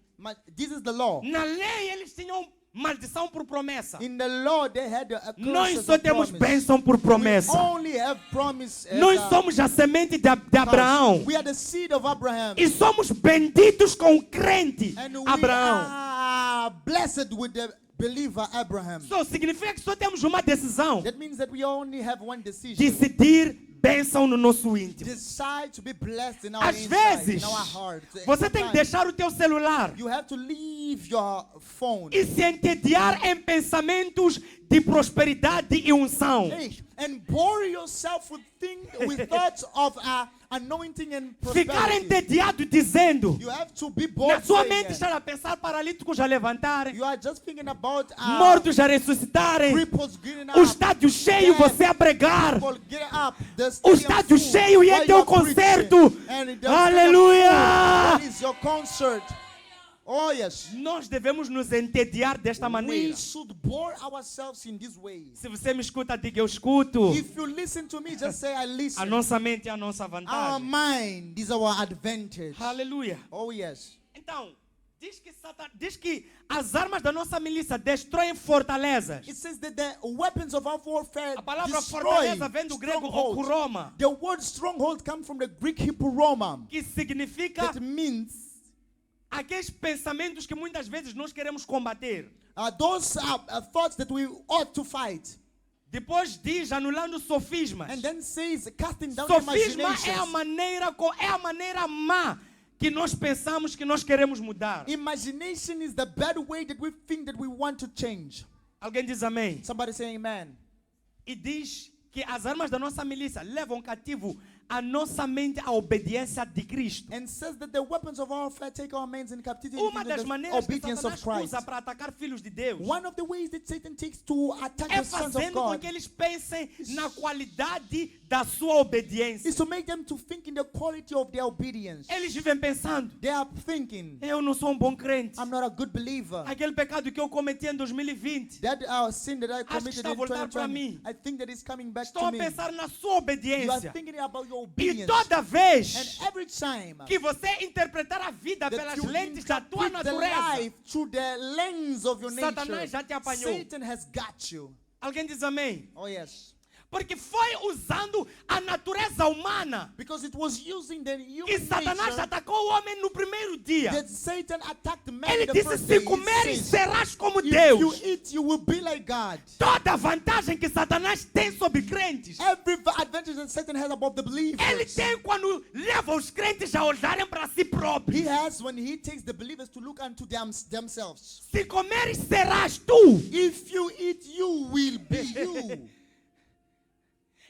This is the law. Na lei eles tinham maldição por promessa. In the law, they had a curse Nós as só a temos promise. bênção por promessa. We only have promise as Nós a somos a semente de curse. Abraão. We are the seed of Abraham. E somos benditos com o crente And we Abraão. are blessed with the believer Abraham. Só significa que só temos uma decisão. That means that we only have one decision. Decidir bênção no nosso íntimo. Decide to be blessed in our Às inside, vezes, in our heart. você tem que Sometimes deixar o teu celular you have to leave your phone. e se entediar em pensamentos de prosperidade e unção. Hey, and bore yourself with thoughts of anointing and Ficar prosperity. entediado dizendo, You have to be na bored. sua saying mente that. está a pensar paralíticos a levantarem, You are just thinking about mortos a ressuscitarem, cripples getting o up, estádio cheio, dead você a pregar, people getting up, the o stadium estádio full, cheio e while é teu you are preaching, concerto. and the Aleluia! stadium full. That is your concert. Oh yes. Nós devemos nos entediar desta We maneira. should bore ourselves in this way. Se você me escuta, diga eu escuto. If you listen to me, just say I A listen. nossa mente é a nossa Our vantagem. mind is our advantage. Aleluia. Oh yes. Então, diz que as armas da nossa milícia destroem fortalezas. It says that the weapons of our warfare A palavra destroy fortaleza vem do grego strongholds. okuroma, The word stronghold comes from the Greek Hebrew Roma. que significa That means aqueles pensamentos que muitas vezes nós queremos combater. those thoughts that we ought to fight. Depois diz, anulando sofismas. And then says, casting down Sofisma imaginations. é a maneira má que nós pensamos que nós queremos mudar. Imagination is the bad way that we think that we want to change. Alguém diz amém? Somebody say amen. E diz que as armas da nossa milícia levam cativo a nossa mente à obediência de Cristo. And says that the weapons of our warfare take our minds in captivity Uma into das the maneiras que obedience of Satanás Christ. usa para atacar filhos de Deus One of the ways that Satan takes to attack é the sons of fazendo com God que eles pensem na qualidade da sua obediência. is to make them to think in the quality of their obedience. Eles vivem pensando, They are thinking, eu não sou um bom crente. I'm not a good believer. Aquele pecado que eu cometi em 2020. That sin that I que committed está a in voltar para 2020, mim. I think that is coming back Estão to a me. pensar na sua You are obediência. thinking about your E obedience. toda vez And every time que você interpretar a vida that pelas you lentes da tua interpret the natureza, life through the lens of your nature, Satanás já te apanhou. Satan has got you. alguém diz amém? Oh yes. Porque foi usando a natureza humana Because it was using the que human Satanás nature atacou o homem no primeiro dia. that Satan attacked man Ele the disse, first se day. He comeres says, serás como if you Deus. eat, you will be like God. Toda a vantagem que Satanás tem sobre crentes, Every advantage that Satan has above the ele believers, tem quando leva os crentes a olharem para si he próprios. has when he takes the believers to look unto themselves. Se comeres serás tu. If you eat, you will be you.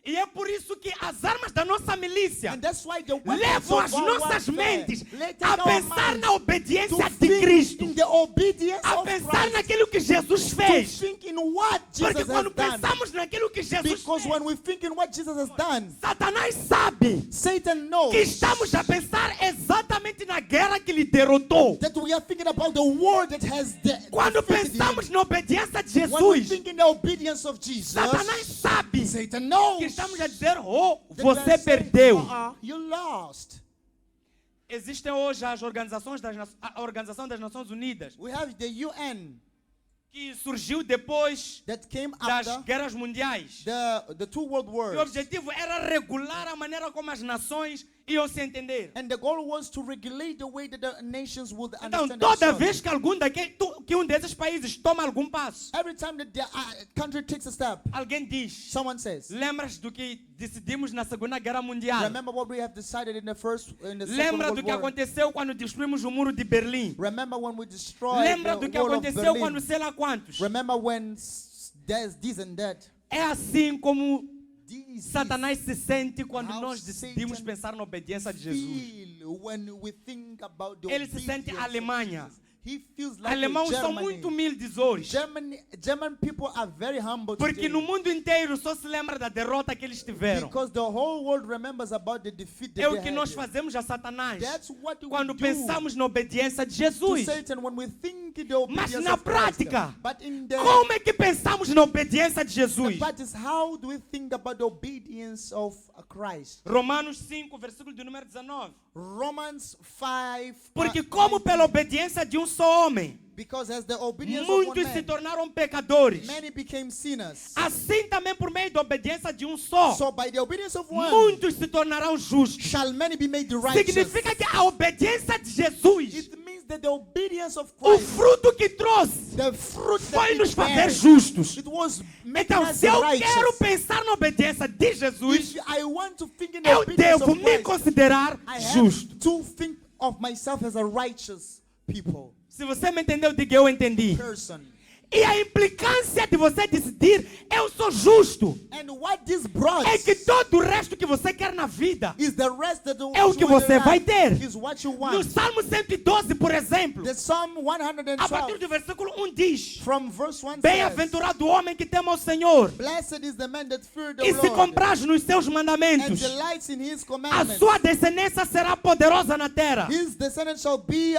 E é por isso que as armas da nossa milícia And that's why the weapons levam of as our nossas warfare, mentes let a our pensar minds na obediência to de think Cristo, in the obedience a of pensar Christ, naquilo que Jesus to fez. think in what Porque Jesus quando has done. pensamos naquilo que Jesus Because fez, when we think in what Jesus has done, Satanás sabe Satan knows que estamos a pensar exatamente na guerra que lhe derrotou. that we are thinking about the war that has Quando defeated pensamos him. na obediência de When we Jesus, think in the obedience of Jesus, Satanás sabe Satan knows que estamos a dizer, oh, that we você are saying, perdeu. You lost. Existem hoje as organizações a Organização das Nações Unidas, We have the UN que surgiu depois that came das after guerras mundiais. the two world E o wars. objetivo era regular a maneira como as nações iam se entender. And the goal was to regulate the way that the nations would Então, understand toda themselves. vez que que um desses países toma algum passo, Every time that the country takes a step, alguém diz, someone says, lembras do que decidimos na Segunda Guerra Mundial? remember what we have decided in the second Lembra do world que war. aconteceu quando destruímos o muro de Berlim? Remember when we destroyed Lembra the do que wall of aconteceu Berlin. quando sei lá quantos? Remember when there's this and that. É assim como This Satanás se sente quando How nós decidimos Satan pensar na obediência de Jesus. feel when we think about the Ele se sente obedience of Alemanha. Jesus. He feels like Alemãos são Germany. muito humildes hoje. German people are very humble Porque today. no mundo inteiro só se lembra da derrota que eles tiveram. Because the whole world remembers about the defeat that É o they que had. nós fazemos a Satanás That's what we quando do pensamos na obediência de to Jesus. Satan when we think in the obedience Mas na of Christ. prática, But in the como é que pensamos na obediência de Jesus? practice, how do we think about the obedience of Christ? Romanos 5, versículo de número 19. Romans 5. Porque como pela obediência de um só homem, Because as the obedience of one muitos se man, tornaram pecadores, many became sinners. assim também por meio da obediência de um só, So by the obedience of one, muitos se tornarão justos. shall many be made righteous. Significa que a obediência de Jesus, It means that the obedience of o Christ, fruto que trouxe, the fruit that foi it nos fazer bears, justos. it was making Então, us se eu righteous. quero pensar na obediência de Jesus, If I want to think in the eu obedience devo of me Christ, considerar I justo. have to think of myself as a righteous Se você me entendeu, diga eu entendi. person. E a implicância de você decidir, eu sou justo, And what this brought é que todo o resto que você quer na vida is the rest that é o que you want você in vai life, ter. is what you No want. Salmo 112, por exemplo, The Psalm a partir 112 do versículo 1 diz: from verse 1 says, Bem-aventurado o homem que teme ao Senhor Blessed is the man that fears the e se Lord compraz nos seus and mandamentos. delights in his A commandments. sua descendência será poderosa na terra. His descendants shall be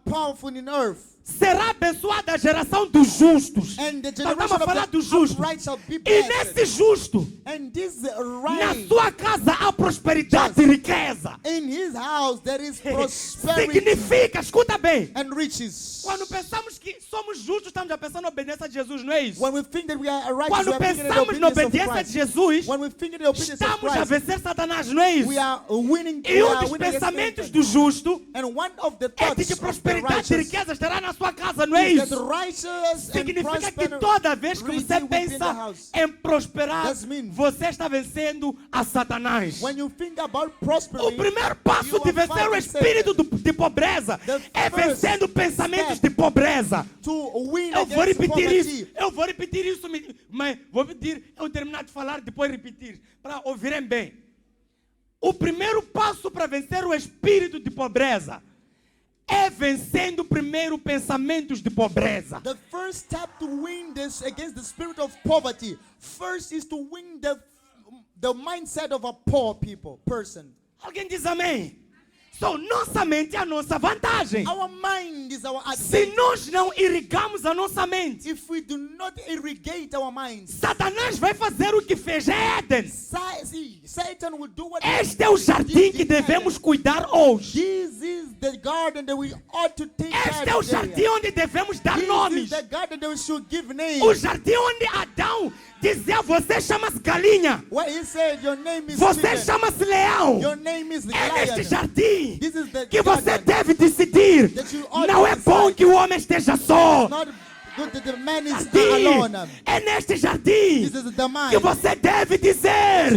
powerful in earth. Será abençoada a geração dos justos. And the Nós estamos generation a falar of do the justo. upright shall be E blessed. nesse justo, And this na right, sua casa há prosperidade e riqueza. in his house there is prosperity Significa, escuta bem, and riches. quando pensamos que somos justos, estamos a pensar na obediência de Jesus, não é isso? When we think that we are righteous, Quando we are thinking in the pensamos na obedience of obediência de Christ. Jesus, When we think in the obedience of estamos a Christ, vencer Satanás, não é isso? we are winning. E We um are dos winning against pensamentos Satan. do justo And one of the é de thoughts que of the prosperidade e righteous riqueza estará na sua casa, não é is that isso? righteous and Significa que prosperity toda vez que você within the pensa house. em prosperar, That means- você está vencendo a Satanás. When you think about O prosperity, primeiro passo you de are vencer o fighting espírito de pobreza The é first vencendo pensamentos step de pobreza. to win Eu vou against repetir poverty. isso. Eu vou repetir isso, mas vou pedir eu terminar de falar depois repetir para ouvirem bem. O primeiro passo para vencer o espírito de pobreza é vencendo primeiro pensamentos de pobreza. The first step to win this against the spirit of poverty, first is to win the mindset of a poor person. Alguém diz amém? So, nossa mente é a nossa vantagem. Our mind is our Se advantage. nós não irrigamos a nossa mente, If we do not irrigate our minds, Satanás vai fazer o que fez em Éden. Satan will do what Este é o jardim que devemos cuidar hoje. This is the garden that we ought to take Este é care o of. jardim onde devemos dar This is nomes. the garden that we should give names. O jardim onde Adão dizia: você chama-se galinha, Where he said your name is você chicken, chama-se leão. your name is É neste lion. jardim This is the que você garden. deve decidir. That you ought Não to é bom decide. que o homem esteja só. Not good that the man is Jardim. alone. É neste jardim This is the mind. que você deve dizer: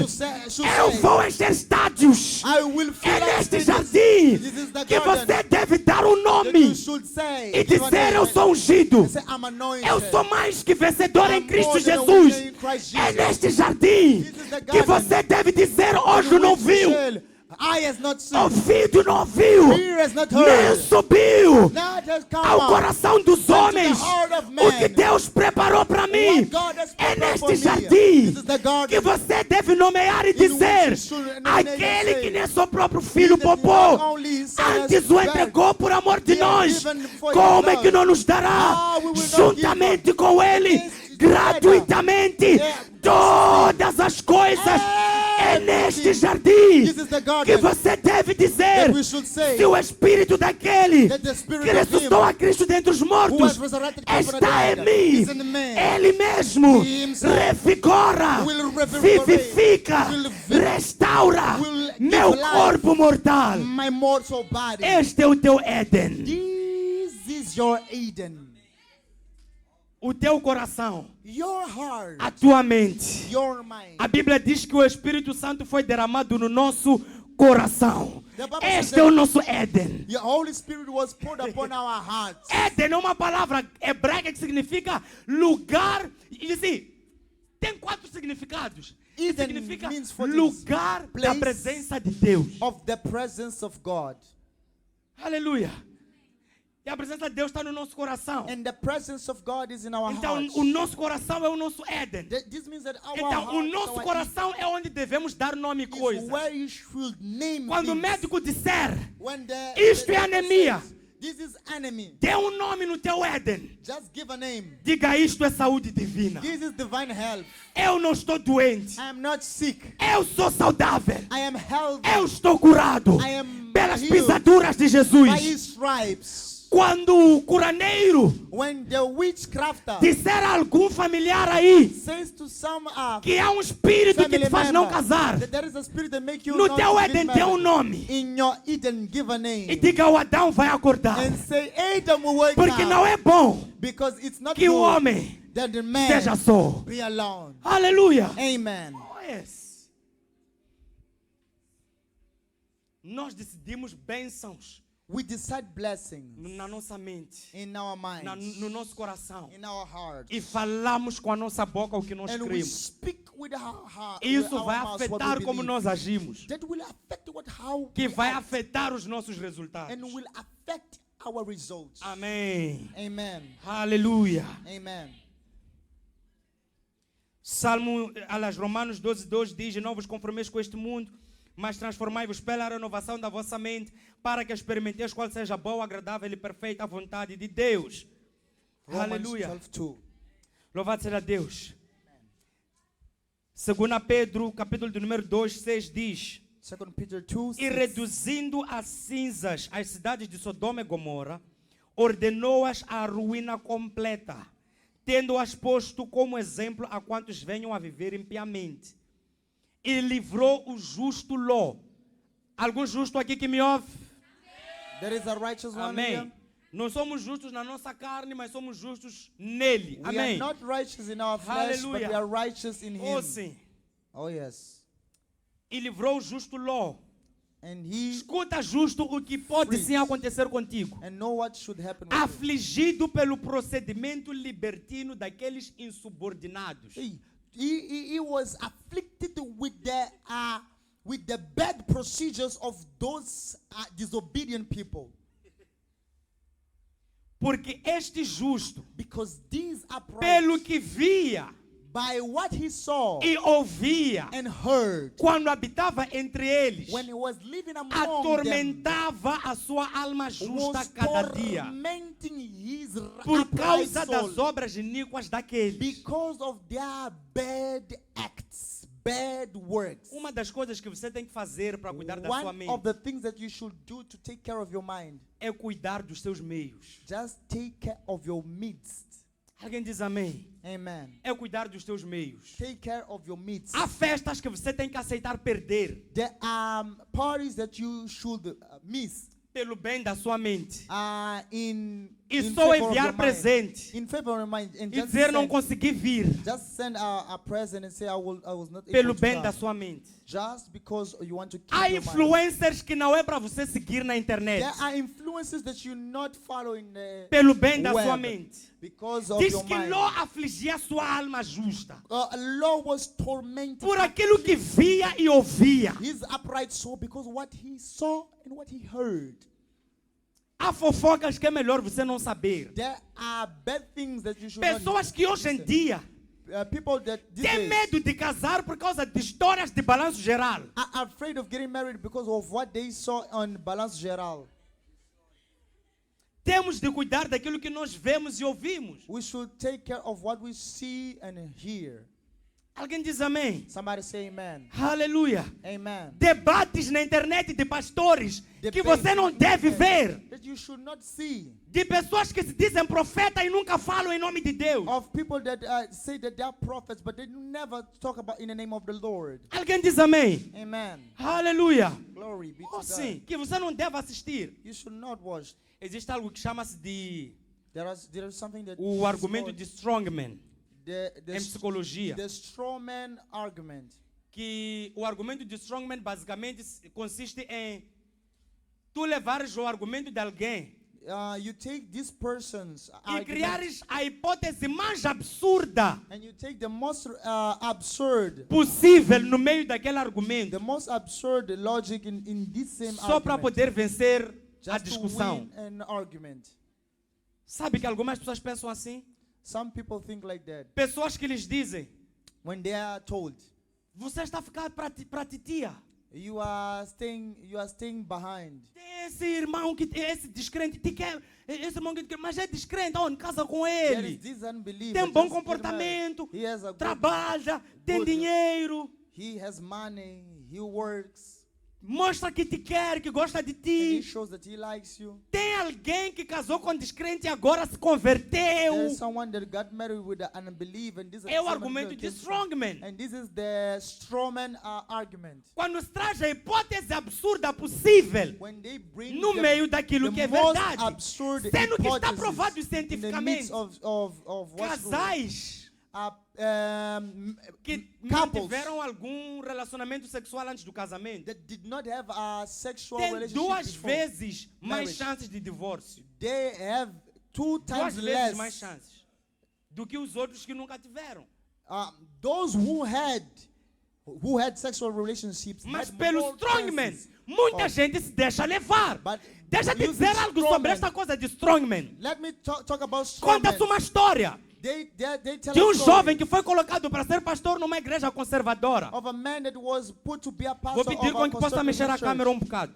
should eu say, vou encher estádios. I will fill É up neste cities. jardim This is the que garden você deve dar um that nome you should say, e give a dizer: name. eu sou ungido. Say, I'm anointed. Eu sou mais que vencedor em I'm Cristo more than a Jesus. winner in Christ É Jesus. neste jardim This is the que garden. você deve dizer: hoje não viu, Eye has not seen, ouvido não ouviu, ear has not nem heard, subiu not has come ao out. coração dos homens heart of o que man. Deus preparou para mim. What God has É prepared for neste me. jardim This is the garden que você deve nomear e in which dizer: you should nominate aquele and que say, nem seu próprio filho that not poupou, only his son has antes o bled, entregou por amor de he has nós, given for como his é que love. não nos dará How we will not juntamente give com ele against gratuitamente Yeah. todas as coisas? É neste jardim This is the que garden você deve dizer: that we should say, se o espírito daquele that the spirit que of ressuscitou him a Cristo dentre os who mortos has resurrected Christ from the está em dead mim, is in the man. ele mesmo He himself revigora, will revigorate, vivifica, will restaura will give meu life. corpo mortal. My mortal body. Este é o teu Éden, This is your Eden. o teu coração, Your heart. a tua mente. Your mind. A Bíblia diz que o Espírito Santo foi derramado no nosso coração. The Bible says Este é o that nosso Éden. the Holy Spirit was poured upon our hearts. Éden é uma palavra hebraica que significa lugar. E assim, tem 4 significados. Eden Significa means for lugar this da place presença de Deus. Of the presence of God. Aleluia. E a presença de Deus está no nosso coração. And the presence of God is in our Então, hearts. o nosso coração é o nosso Éden. This means that our Então, o heart, nosso our coração é onde devemos dar nome e is coisas. where you should name Quando o things. médico disser: When isto é doctor anemia, says, this is enemy. dê um nome no teu Éden. Just give a name. Diga: isto é saúde divina. This is divine health. Eu não estou doente. I am not sick. Eu sou saudável. I am healthy. Eu estou curado I am pelas healed pisaduras de by Jesus. his stripes. Quando o curandeiro When the witchcrafter disser a algum familiar aí says to some que há um espírito que family te faz não member casar, that there is a spirit that make you no not teu get Éden dê um married. nome In your Eden, give a e name diga: o Adão vai acordar. and say Adam will wake Porque up, não é bom because it's not que o good homem that the man esteja só. be alone. Aleluia. Amen. Yes. Nós decidimos bênçãos We decide blessings na nossa mente, in our minds, no nosso coração. in our hearts, E falamos com a nossa boca o que nós and we cremos. speak with our heart. Isso with our vai mouths what we afetar como believe. nós agimos. That will affect how Que we vai act, afetar os nossos resultados. and will affect our results. Amém. Amen. Aleluia. Amen. Salmo, aliás, Romanos 12:2 diz: não vos conformeis com este mundo, mas transformai-vos pela renovação da vossa mente, para que experimenteis qual seja a boa, agradável e perfeita vontade de Deus. Romans Aleluia. 12:2. Louvado seja Deus. 2 Pedro, capítulo de número 2:6 diz: 2 Peter 2, e reduzindo a cinzas as cidades de Sodoma e Gomorra, ordenou-as à ruína completa, tendo-as posto como exemplo a quantos venham a viver impiamente. E livrou o justo Ló. Algum justo aqui que me ouve? There is a righteous one Amém. here. Nós somos justos na nossa carne, mas somos justos nele. We are Amém. not righteous in our flesh, but Hallelujah. we are righteous in Oh, Him. sim. Oh, yes. E livrou o justo Ló. And He, Escuta, justo, o que pode Free. sim acontecer contigo. and know what should happen with you. Afligido pelo procedimento libertino daqueles insubordinados. He was afflicted with the bad procedures of those disobedient people. Porque este justo, Because these upright, pelo que via by what he saw e ouvia, and heard, quando habitava entre eles, when he was living among them, atormentava a sua alma justa was cada dia. tormenting his Por upright causa soul das obras iníquas daqueles. because of their bad acts, bad works. Uma das coisas que você tem que fazer para cuidar da sua One mente of the things that you should do to take care of your mind, é cuidar dos seus meios. just take care of your midst. Alguém diz amém? Amen. É cuidar dos teus meios. Take care of your midst. Há festas que você tem que aceitar perder There are parties that you should miss pelo bem da sua mente. in E in só favor of enviar your mind. presente In favor of your mind, and e dizer não consegui vir just send a present and say I was not pelo able to bem come. da sua mente. Just because you want to keep Há your mind. influencers que não é para você seguir na internet. There are influences that you not follow in the Pelo bem da web sua mente. because of Diz your que mind. Ló afligia a sua alma justa Lord was tormented por aquilo que via e ouvia. his upright soul because what he saw and what he heard. Há fofocas que é melhor você não saber. There are bad things that you should Pessoas que hoje em dia people that these têm days medo de casar por causa de histórias de balanço geral. are afraid of getting married because of what they saw on Balance Geral. Temos de cuidar daquilo que nós vemos e ouvimos. We should take care of what we see and hear. Alguém diz amém? Somebody say amen. Aleluia. Amen. Debates na internet de pastores que Debates você não deve ver. that you should not see. De pessoas que se dizem profeta e nunca falam em nome de Deus. Of people that say that they are prophets, but they never talk about in the name of the Lord. Alguém diz amém? Amen. Aleluia. Glory be to Oh, God. sim, que você não deve assistir. You should not watch. Existe algo que chama-se de There is something that o is argumento called de strongman the em psicologia. the strawman argument. Que o argumento de strongman basicamente consiste em tu levares o argumento de alguém You take this person's e argument criares a hipótese mais absurda and you take the most absurd, possível no meio daquele argumento, the most absurd logic in this same só para argument, poder vencer a just to discussão. win an argument. Sabe que algumas pessoas pensam assim? Some people think like that Pessoas que lhes dizem: when they are told você está ficando para titia. you are staying behind. Tem esse irmão que esse descrente, te quer, esse irmão que te quer, mas é descrente, onde casa com There ele. is this unbeliever. Tem bom just get married. comportamento, He has a good, trabalha, tem good- dinheiro, he has money, he works, mostra que te quer, que gosta de and he ti. shows that he likes you. Tem alguém que casou com descrente e agora se converteu. There's someone that got married with an unbeliever, and this is É o someone argumento that de gets married. strongman. And this is the strawman argument. Quando se traz a hipótese absurda possível When they bring no meio daquilo the que é most verdade, absurd sendo que está hypotheses provado in the cientificamente, midst of what's true. casais que Couples mantiveram algum relacionamento sexual antes do casamento that did not have a sexual tem relationship duas before, vezes mais marriage. chances de divórcio. they have two Duas times vezes mais less. chances do que os outros que nunca tiveram. Those who had sexual relationships Mas had pelo more strongman, chances muita of- gente se deixa levar. But Deixa eu te using dizer algo sobre strongman, esta coisa de strongman. Let me talk about strongman. Conta-se uma história They tell de a um story jovem que foi colocado para ser pastor numa igreja conservadora. of a man that was put to be a Vou pastor pedir of com a que possa mexer a conservative câmera church. bocado.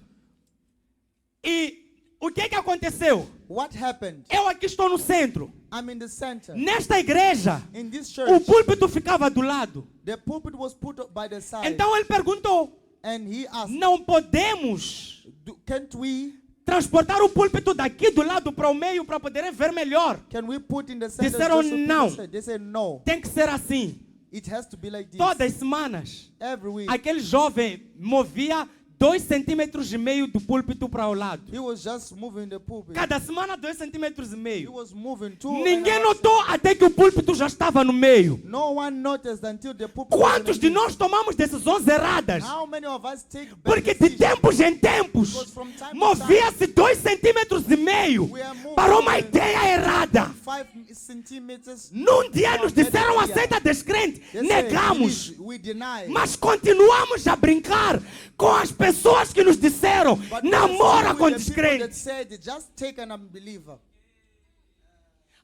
E o que aconteceu? What happened? Eu aqui estou no centro. I'm in the center. Nesta igreja, In this o church, púlpito ficava do lado. the pulpit was put up by the side. Então ele perguntou: And he asked, não podemos can't we transportar o púlpito daqui do lado para o meio para poderem ver melhor? Can we put in the center? Disseram just so people não. say? They said no. Tem que ser assim. It has to be like this. Todas as semanas, Every week. aquele jovem movia 2,5 centímetros do púlpito para o lado. He was just moving the pulpit. Cada semana 2,5 centímetros. He was moving to. Ninguém notou até que o púlpito já estava no meio. No one noticed until the pulpit. was Quantos in de the middle. nós tomamos decisões erradas? How many of us take bad Porque de decisions? tempos em tempos Because from time to movia-se 2,5 centímetros We are moving para uma ideia errada. 5 centimeters. Num dia nos From disseram that area. aceita descrente, They say, negamos. "Believe." We deny. Mas continuamos a brincar com as pessoas que nos disseram But we namora are com still with the people that descrente. said, just take an unbeliever.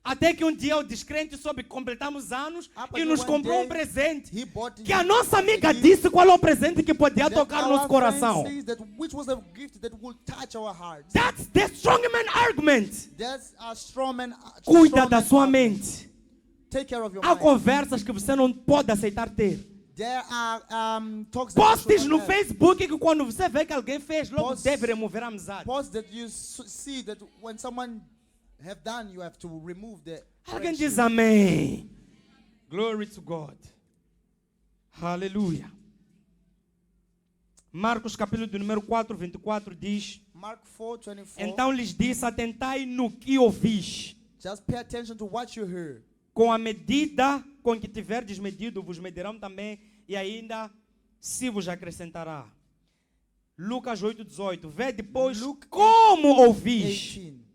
Até que um dia o descrente soube que completamos anos Up e until nos one comprou day, um presente. He bought Que a him nossa a amiga gift disse qual é o presente que podia that tocar o our nosso friend coração. says that which was a gift that will touch our hearts. That's the strongman argument. That's a strawman. Cuida da sua mente. Take care of your Há mind. conversas que você não pode aceitar ter. There are talks that you Posts should no not have. Facebook que quando você vê que alguém fez, logo Posts- deve remover a amizade. Posts that you see that when someone have done, you have to remove the. Alguém friendship. diz amém. Glory to God. Aleluia. Marcos capítulo de número 4, 24 diz: Mark 4:24. Então lhes disse, atentai no que ouvis. Just pay attention to what you heard. Com a medida com que tiverdes medido, vos medirão também, e ainda se vos acrescentará. Lucas 8:18. Vê depois Luke como ouvis. 18.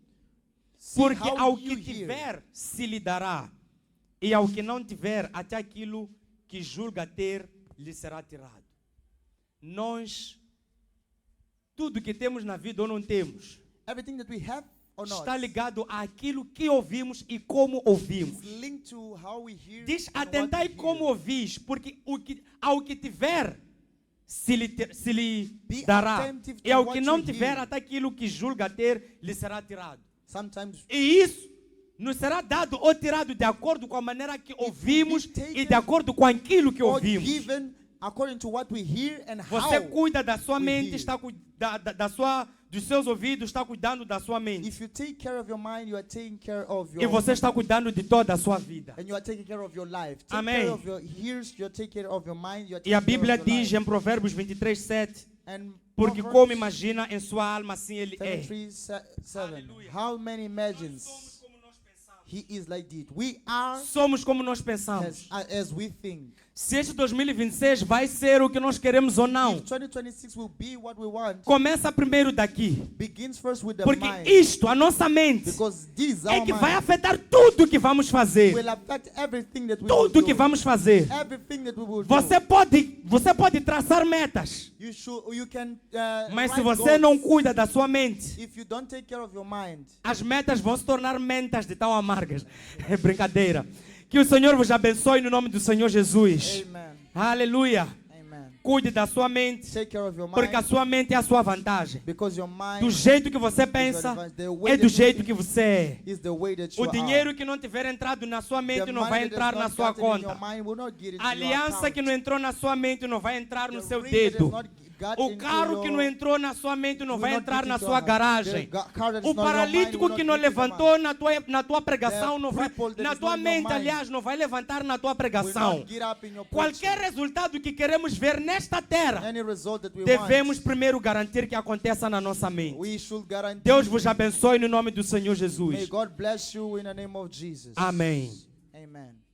See Porque how ao you que hear. tiver, se lhe dará. E ao que não tiver, até aquilo que julga ter, lhe será tirado. Nós, tudo que temos na vida ou não temos, Everything that we have or not está ligado àquilo que ouvimos e como ouvimos. is linked to how we hear. Diz, and what atentai we hear. como ouvis, porque ao que tiver, se lhe Be dará. attentive to E ao what que não you tiver, hear. até aquilo que julga ter, lhe será tirado. Sometimes E isso nos será dado ou tirado de acordo com a maneira que ouvimos taken e de acordo com aquilo que or ouvimos. given according to what we hear and Você how. cuida da sua we mente, hear. está dos seus ouvidos, está cuidando da sua mente. If you take care of your mind, you are taking care of your. E você está cuidando de toda a sua vida. And you are taking care of your life. Take Amém. care of your ears. You are taking care of your mind. You are E a taking care Bíblia of your diz life. em Provérbios 23:7, And porque Proverbs como imagina em sua alma, assim ele é. 23:7. Aleluia. How many imagines? He is like this. We are Somos como nós pensamos. as we think. Se este 2026 vai ser o que nós queremos ou não, If 2026 will be what we want, começa primeiro daqui. begins first with the Porque mind. isto, a nossa mente, Because this é our que vai mind afetar tudo que vamos fazer. will affect everything that we Tudo will que do. vamos fazer. Everything that we will Você do. pode traçar metas, You can. mas se write você goals. não cuida da sua mente, If you don't take care of your mind, as metas vão se tornar mentas de tão amargas. É brincadeira. Que o Senhor vos abençoe no nome do Senhor Jesus. amen. Aleluia. Amen. Cuide da sua mente, Take care of your porque a mind. sua mente é a sua vantagem. Because your mind Do jeito que você pensa, é do jeito que você é. is the way that you O are. dinheiro que não tiver entrado na sua mente The não money vai that entrar has na not sua gotten in conta. your mind will not get into A your aliança account. que não entrou na sua mente não vai entrar no The seu ring that has dedo. not got O into carro que your- não entrou na sua mente não will vai not entrar get na into sua your- garagem. the car that is O not in your mind paralítico will que not não get into your levantou na tua pregação, The não vai, cripple that na is tua not in your mente, mind aliás, não vai levantar na tua will pregação. not get up in your Qualquer preaching. resultado que queremos ver nesta terra, Any result that we devemos want, primeiro garantir que aconteça na nossa mente. we should guarantee. Deus vos abençoe no nome do Senhor May Jesus. God bless you in the name of Jesus. Amém. Amen.